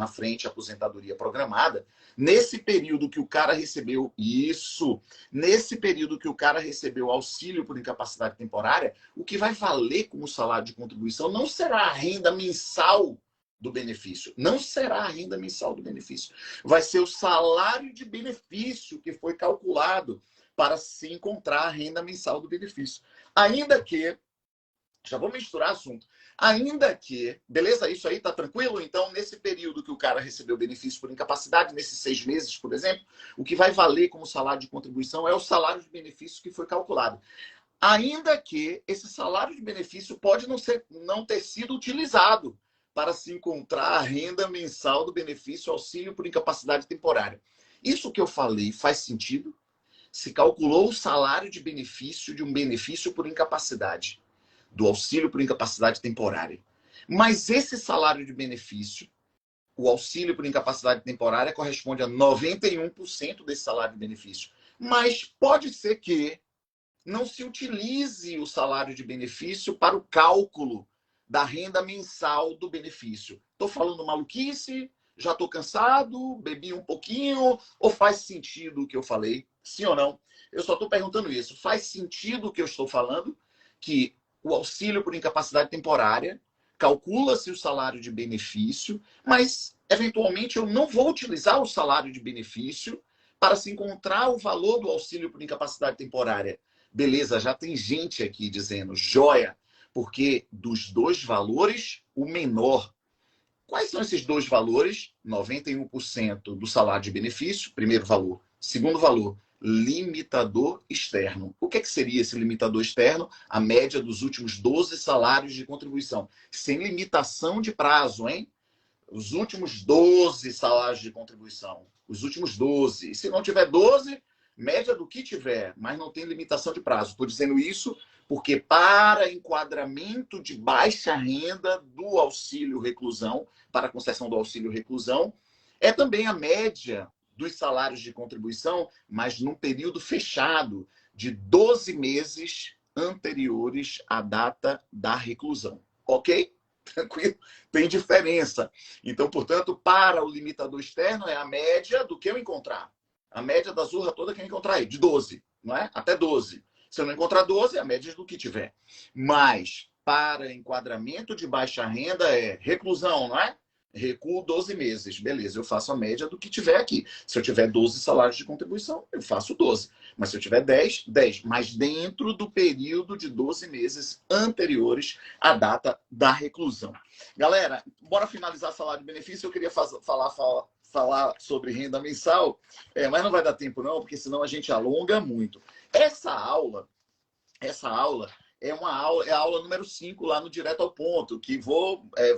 frente, aposentadoria programada, nesse período que o cara recebeu isso, nesse período que o cara recebeu auxílio por incapacidade temporária, o que vai valer como salário de contribuição não será a renda mensal do benefício. Não será a renda mensal do benefício. Vai ser o salário de benefício que foi calculado para se encontrar a renda mensal do benefício. Ainda que, já vou misturar assunto, ainda que, beleza, isso aí tá tranquilo? Então, nesse período que o cara recebeu benefício por incapacidade, nesses 6 meses, por exemplo, o que vai valer como salário de contribuição é o salário de benefício que foi calculado. Ainda que esse salário de benefício pode não ter sido utilizado para se encontrar a renda mensal do benefício auxílio por incapacidade temporária. Isso que eu falei faz sentido? Se calculou o salário de benefício de um benefício por incapacidade, do auxílio por incapacidade temporária. Mas esse salário de benefício, o auxílio por incapacidade temporária, corresponde a 91% desse salário de benefício. Mas pode ser que não se utilize o salário de benefício para o cálculo da renda mensal do benefício. Estou falando maluquice? Já estou cansado? Bebi um pouquinho? Ou faz sentido o que eu falei? Sim ou não? Eu só estou perguntando isso. Faz sentido o que eu estou falando? Que o auxílio por incapacidade temporária calcula-se o salário de benefício, mas, eventualmente, eu não vou utilizar o salário de benefício para se encontrar o valor do auxílio por incapacidade temporária. Beleza, já tem gente aqui dizendo joia, porque dos dois valores, o menor. Quais são esses dois valores? 91% do salário de benefício, primeiro valor. Segundo valor, limitador externo. O que seria esse limitador externo? A média dos últimos 12 salários de contribuição. Sem limitação de prazo, hein? Os últimos 12 salários de contribuição. Os últimos 12. E se não tiver 12, média do que tiver, mas não tem limitação de prazo. Estou dizendo isso porque para enquadramento de baixa renda do auxílio reclusão, para a concessão do auxílio reclusão, é também a média dos salários de contribuição, mas num período fechado de 12 meses anteriores à data da reclusão. Ok? Tranquilo? Tem diferença. Então, portanto, para o limitador externo é a média do que eu encontrar. A média da zurra toda que eu encontrar aí, de 12, não é? Até 12. Se eu não encontrar 12, é a média do que tiver. Mas, para enquadramento de baixa renda, é reclusão, não é? Recuo 12 meses. Beleza, eu faço a média do que tiver aqui. Se eu tiver 12 salários de contribuição, eu faço 12. Mas se eu tiver 10, 10. Mas dentro do período de 12 meses anteriores à data da reclusão. Galera, bora finalizar salário de benefício. Eu queria falar sobre renda mensal, mas não vai dar tempo não, porque senão a gente alonga muito. Essa aula é a aula número 5 lá no Direto ao Ponto, que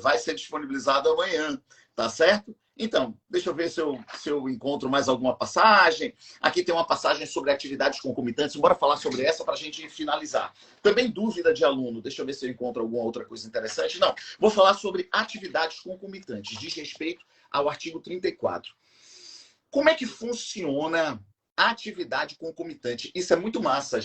vai ser disponibilizada amanhã, tá certo? Então, deixa eu ver se eu encontro mais alguma passagem. Aqui tem uma passagem sobre atividades concomitantes. Bora falar sobre essa para a gente finalizar. Também dúvida de aluno. Deixa eu ver se eu encontro alguma outra coisa interessante. Não, vou falar sobre atividades concomitantes. Diz respeito ao artigo 34. Como é que funciona a atividade concomitante? Isso é muito massa.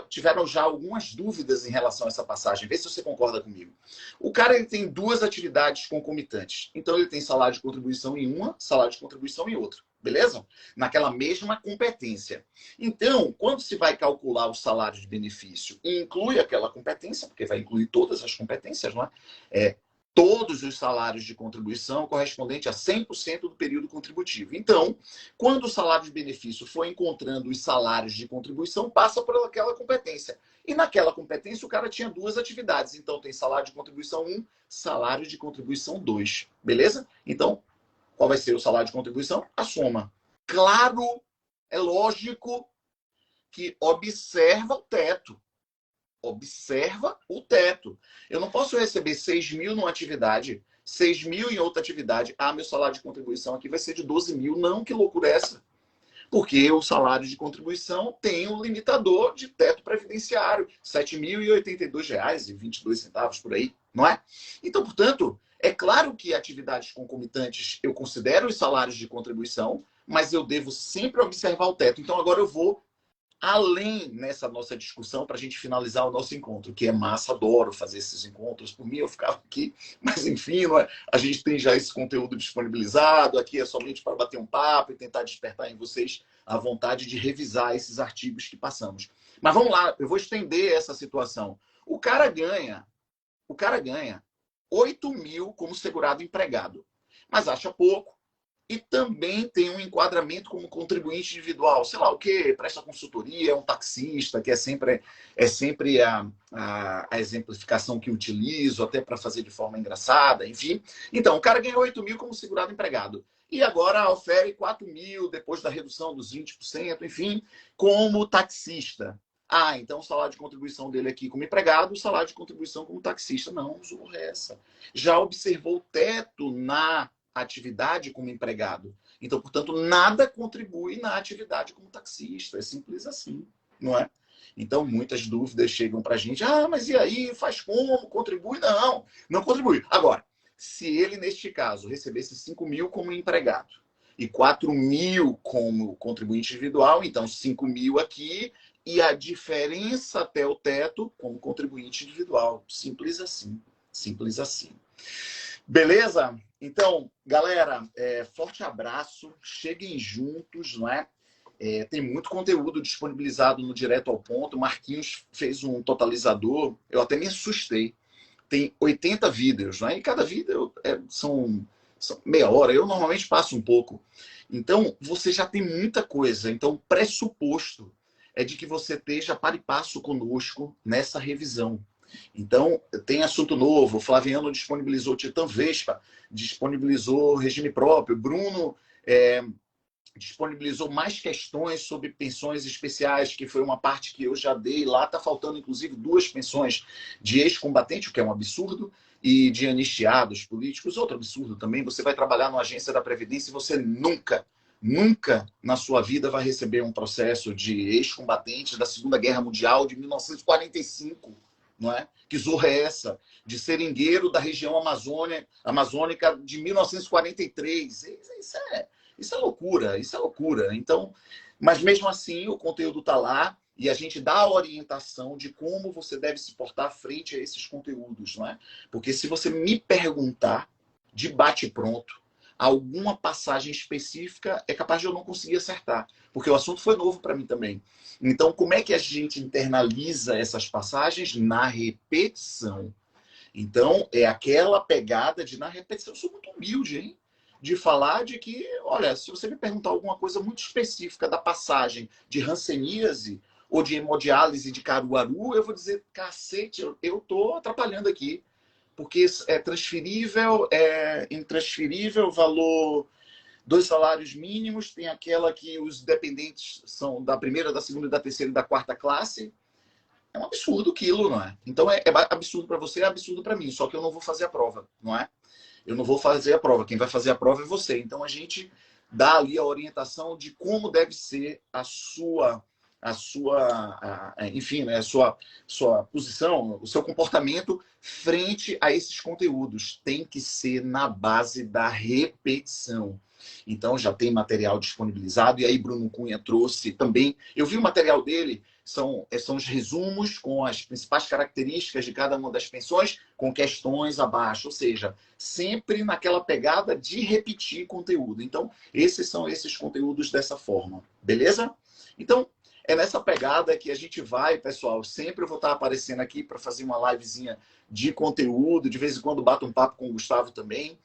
Tiveram já algumas dúvidas em relação a essa passagem. Vê se você concorda comigo. O cara ele tem duas atividades concomitantes. Então, ele tem salário de contribuição em uma, salário de contribuição em outra. Beleza? Naquela mesma competência. Então, quando se vai calcular o salário de benefício e inclui aquela competência, porque vai incluir todas as competências, não é? Todos os salários de contribuição correspondente a 100% do período contributivo. Então, quando o salário de benefício for encontrando os salários de contribuição, passa por aquela competência. E naquela competência, o cara tinha duas atividades. Então, tem salário de contribuição 1, salário de contribuição 2. Beleza? Então, qual vai ser o salário de contribuição? A soma. Claro, é lógico que observa o teto. Observa o teto. Eu não posso receber 6 mil numa atividade, 6 mil em outra atividade. Ah, meu salário de contribuição aqui vai ser de 12 mil. Não, que loucura é essa? Porque o salário de contribuição tem um limitador de teto previdenciário, R$ 7.082,22 por aí, não é? Então, portanto, é claro que atividades concomitantes eu considero os salários de contribuição, mas eu devo sempre observar o teto. Então, agora eu vou além nessa nossa discussão para a gente finalizar o nosso encontro, que é massa, adoro fazer esses encontros. Por mim, eu ficava aqui, mas enfim, não é? A gente tem já esse conteúdo disponibilizado, aqui é somente para bater um papo e tentar despertar em vocês a vontade de revisar esses artigos que passamos. Mas vamos lá, eu vou estender essa situação. O cara ganha 8 mil como segurado empregado, mas acha pouco. E também tem um enquadramento como contribuinte individual, sei lá o que, presta consultoria, é um taxista, que é sempre a exemplificação que utilizo, até para fazer de forma engraçada, enfim. Então, o cara ganhou 8 mil como segurado empregado. E agora ofere 4 mil, depois da redução dos 20%, enfim, como taxista. Ah, então o salário de contribuição dele aqui como empregado, o salário de contribuição como taxista. Não, zorra essa. Já observou o teto na atividade como empregado. Então, portanto, nada contribui na atividade como taxista. É simples assim, não é? Então, muitas dúvidas chegam para a gente. Ah, mas e aí? Faz como? Contribui? Não, não contribui. Agora, se ele, neste caso, recebesse 5 mil como empregado e 4 mil como contribuinte individual, então 5 mil aqui e a diferença até o teto como contribuinte individual. Simples assim. Simples assim. Beleza? Então, galera, forte abraço, cheguem juntos, não é? Tem muito conteúdo disponibilizado no Direto ao Ponto. O Marquinhos fez um totalizador, eu até me assustei. Tem 80 vídeos, não é? E cada vídeo são meia hora, eu normalmente passo um pouco. Então, você já tem muita coisa. Então, o pressuposto é de que você esteja par e passo conosco nessa revisão. Então, tem assunto novo. O Flaviano disponibilizou Titã Vespa, disponibilizou regime próprio. Bruno disponibilizou mais questões sobre pensões especiais, que foi uma parte que eu já dei. Lá está faltando, inclusive, 2 pensões de ex-combatente, o que é um absurdo, e de anistiados políticos, outro absurdo também. Você vai trabalhar numa agência da Previdência e você nunca na sua vida vai receber um processo de ex-combatente da Segunda Guerra Mundial de 1945. Não é? Que zorra é essa? De seringueiro da região amazônica de 1943. Isso é loucura, isso é loucura. Então, mas mesmo assim, o conteúdo está lá e a gente dá a orientação de como você deve se portar frente a esses conteúdos, não é? Porque se você me perguntar de bate-pronto alguma passagem específica, é capaz de eu não conseguir acertar, porque o assunto foi novo para mim também. Então, como é que a gente internaliza essas passagens? Na repetição. Então, é aquela pegada de, na repetição, eu sou muito humilde, hein? De falar de que, olha, se você me perguntar alguma coisa muito específica da passagem de hanseníase ou de hemodiálise de Caruaru, eu vou dizer, cacete, eu estou atrapalhando aqui. Porque é transferível, intransferível, valor 2 salários mínimos, tem aquela que os dependentes são da primeira, da segunda, da terceira e da quarta classe. É um absurdo aquilo, não é? Então é absurdo para você, é absurdo para mim, só que eu não vou fazer a prova, não é? Eu não vou fazer a prova, quem vai fazer a prova é você. Então a gente dá ali a orientação de como deve ser enfim, né, a sua posição, o seu comportamento frente a esses conteúdos. Tem que ser na base da repetição. Então já tem material disponibilizado, e aí Bruno Cunha trouxe também. Eu vi o material dele, são os resumos com as principais características de cada uma das pensões, com questões abaixo, ou seja, sempre naquela pegada de repetir conteúdo. Então, esses são esses conteúdos dessa forma, beleza? Então, é nessa pegada que a gente vai, pessoal. Sempre eu vou estar aparecendo aqui para fazer uma livezinha de conteúdo. De vez em quando bato um papo com o Gustavo também.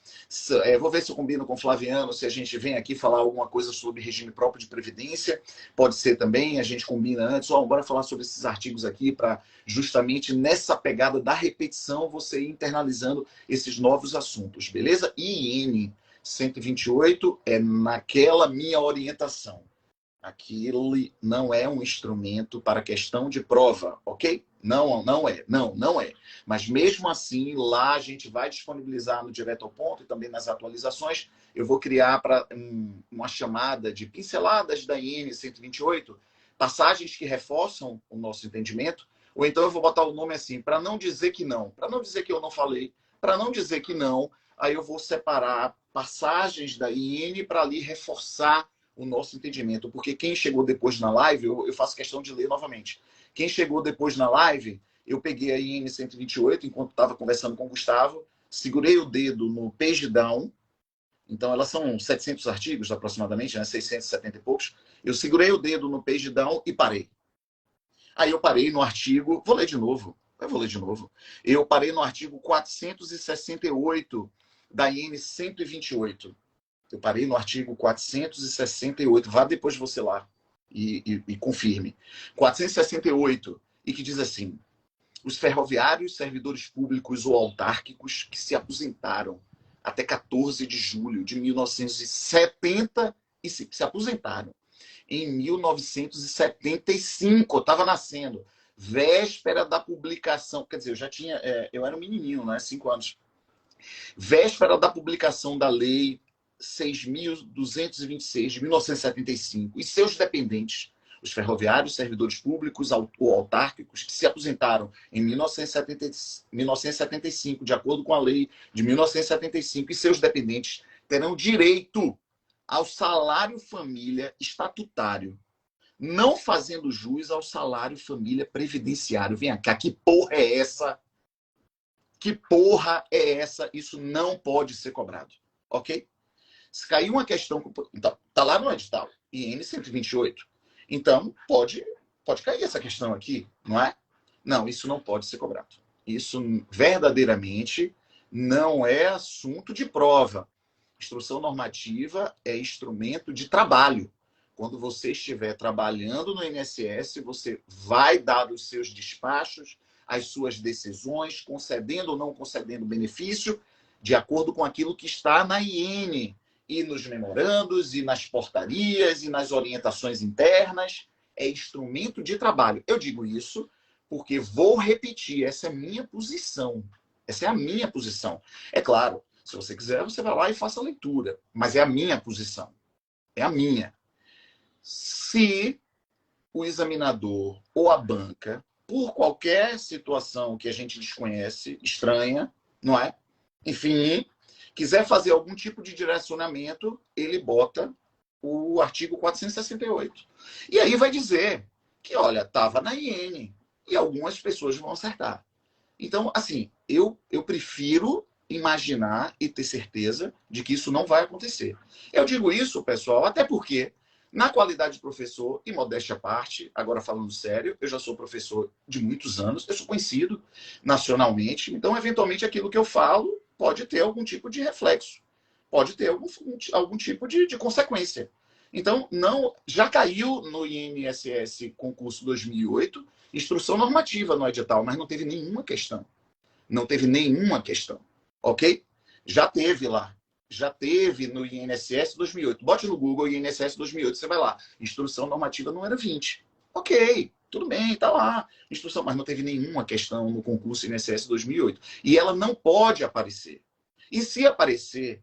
Vou ver se eu combino com o Flaviano, se a gente vem aqui falar alguma coisa sobre regime próprio de previdência. Pode ser também, a gente combina antes. Bora falar sobre esses artigos aqui para justamente nessa pegada da repetição você ir internalizando esses novos assuntos, beleza? IN 128 é naquela minha orientação. Aquilo não é um instrumento para questão de prova, ok? Não é. Mas mesmo assim, lá a gente vai disponibilizar no Direto ao Ponto e também nas atualizações. Eu vou criar uma chamada de pinceladas da IN 128, passagens que reforçam o nosso entendimento, ou então eu vou botar o nome assim, para não dizer que não, para não dizer que eu não falei, para não dizer que não, aí eu vou separar passagens da IN para ali reforçar o nosso entendimento, porque quem chegou depois na live, eu faço questão de ler novamente. Quem chegou depois na live, eu peguei a IN 128, enquanto estava conversando com o Gustavo, segurei o dedo no page down, então elas são 700 artigos aproximadamente, né, 670 e poucos, eu segurei o dedo no page down e parei. Aí eu parei no artigo, vou ler de novo, Eu vou ler de novo. Eu parei no artigo 468 da IN 128. Eu parei no artigo 468. Vá depois você lá e confirme. 468, e que diz assim: os ferroviários, servidores públicos ou autárquicos que se aposentaram até 14 de julho de 1970 e se aposentaram em 1975, eu estava nascendo, véspera da publicação, quer dizer, eu já tinha, eu era um menininho, né, 5 anos, véspera da publicação da lei 6.226 de 1975, e seus dependentes, os ferroviários, servidores públicos ou autárquicos que se aposentaram em 1975, de acordo com a lei de 1975, e seus dependentes terão direito ao salário família estatutário, não fazendo jus ao salário família previdenciário. Vem cá, que porra é essa? Que porra é essa? Isso não pode ser cobrado, ok? Se cair uma questão, então, tá lá no edital, IN 128. Então, pode cair essa questão aqui, não é? Não, isso não pode ser cobrado. Isso verdadeiramente não é assunto de prova. Instrução normativa é instrumento de trabalho. Quando você estiver trabalhando no INSS, você vai dar os seus despachos, as suas decisões, concedendo ou não concedendo benefício, de acordo com aquilo que está na IN, e nos memorandos, e nas portarias, e nas orientações internas. É instrumento de trabalho. Eu digo isso porque vou repetir, essa é a minha posição. Essa é a minha posição. É claro, se você quiser, você vai lá e faça a leitura. Mas é a minha posição. É a minha. Se o examinador ou a banca, por qualquer situação que a gente desconhece, estranha, não é? Enfim, quiser fazer algum tipo de direcionamento, ele bota o artigo 468. E aí vai dizer que, olha, estava na IN e algumas pessoas vão acertar. Então, assim, eu prefiro imaginar e ter certeza de que isso não vai acontecer. Eu digo isso, pessoal, até porque, na qualidade de professor, e modéstia à parte, agora falando sério, eu já sou professor de muitos anos, eu sou conhecido nacionalmente, então, eventualmente, aquilo que eu falo pode ter algum tipo de reflexo, pode ter algum tipo de consequência. Então, não, já caiu no INSS concurso 2008, instrução normativa no edital, mas não teve nenhuma questão. Não teve nenhuma questão. Ok? Já teve lá. Já teve no INSS 2008. Bote no Google INSS 2008, você vai lá. Instrução normativa número 20. Ok, tudo bem, tá lá. Instrução, mas não teve nenhuma questão no concurso INSS 2008. E ela não pode aparecer. E se aparecer,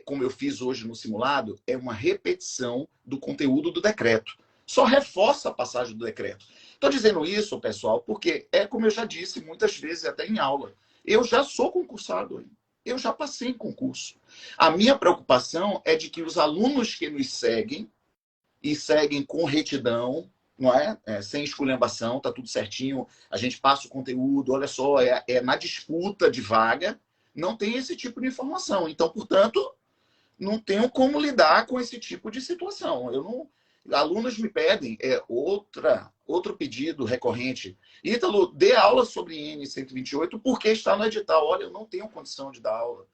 como eu fiz hoje no simulado, é uma repetição do conteúdo do decreto. Só reforça a passagem do decreto. Estou dizendo isso, pessoal, porque é como eu já disse muitas vezes, até em aula. Eu já sou concursado. Eu já passei em concurso. A minha preocupação é de que os alunos que nos seguem, e seguem com retidão, não é? Sem esculhambação, tá tudo certinho, a gente passa o conteúdo, olha só, na disputa de vaga, não tem esse tipo de informação. Então, portanto, não tenho como lidar com esse tipo de situação. Eu não, alunos me pedem outro pedido recorrente. Ítalo, dê aula sobre IN 128 porque está no edital. Olha, eu não tenho condição de dar aula.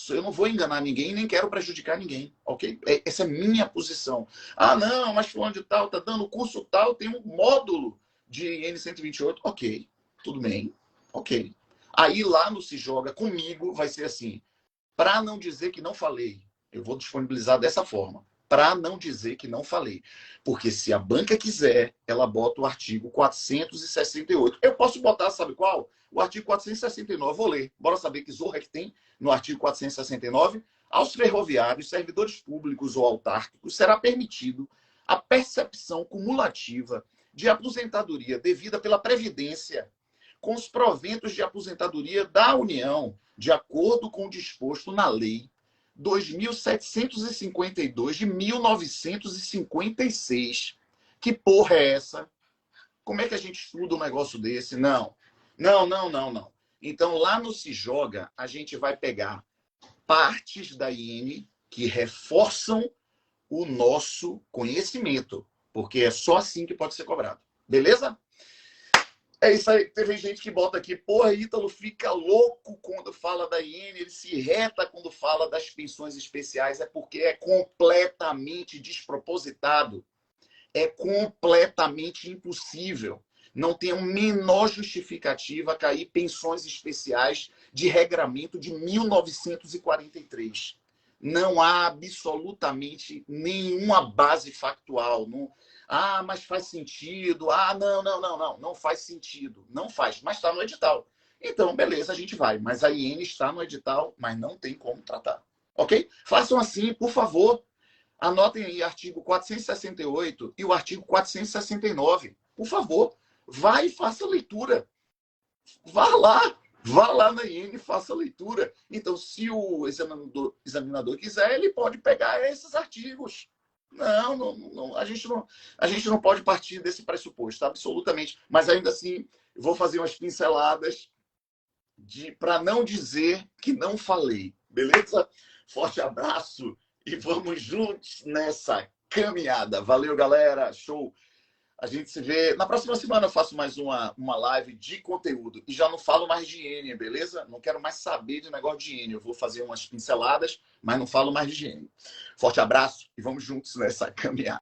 Eu não vou enganar ninguém, nem quero prejudicar ninguém, ok? Essa é minha posição. Ah, não, mas fulano de tal está dando curso tal, tem um módulo de IN 128. Ok, tudo bem, ok. Aí lá no Se Joga comigo vai ser assim, para não dizer que não falei, eu vou disponibilizar dessa forma, para não dizer que não falei. Porque se a banca quiser, ela bota o artigo 468. Eu posso botar, sabe qual? O artigo 469. Vou ler. Bora saber que zorra que tem no artigo 469. Aos ferroviários, servidores públicos ou autárquicos, será permitido a percepção cumulativa de aposentadoria devida pela Previdência com os proventos de aposentadoria da União, de acordo com o disposto na Lei 2.752 de 1956. Que porra é essa? Como é que a gente estuda um negócio desse? Não. Então, lá no Se Joga, a gente vai pegar partes da IN que reforçam o nosso conhecimento, porque é só assim que pode ser cobrado. Beleza? É isso aí. Teve gente que bota aqui, porra, Ítalo fica louco quando fala da iene, ele se reta quando fala das pensões especiais, é porque é completamente despropositado. É completamente impossível. Não tem a menor justificativa cair pensões especiais de regramento de 1943. Não há absolutamente nenhuma base factual. Não... Ah, mas faz sentido. Ah, não faz sentido. Não faz, mas está no edital. Então, beleza, a gente vai. Mas a iene está no edital, mas não tem como tratar. Ok? Façam assim, por favor. Anotem aí o artigo 468 e o artigo 469. Por favor, vá e faça a leitura. Vá lá na iene e faça a leitura. Então, se o examinador quiser, ele pode pegar esses artigos. Não, a gente não pode partir desse pressuposto, absolutamente. Mas ainda assim, vou fazer umas pinceladas para não dizer que não falei. Beleza? Forte abraço e vamos juntos nessa caminhada. Valeu, galera. Show. A gente se vê. Na próxima semana eu faço mais uma live de conteúdo. E já não falo mais de higiene, beleza? Não quero mais saber de negócio de higiene. Eu vou fazer umas pinceladas, mas não falo mais de higiene. Forte abraço e vamos juntos nessa caminhada.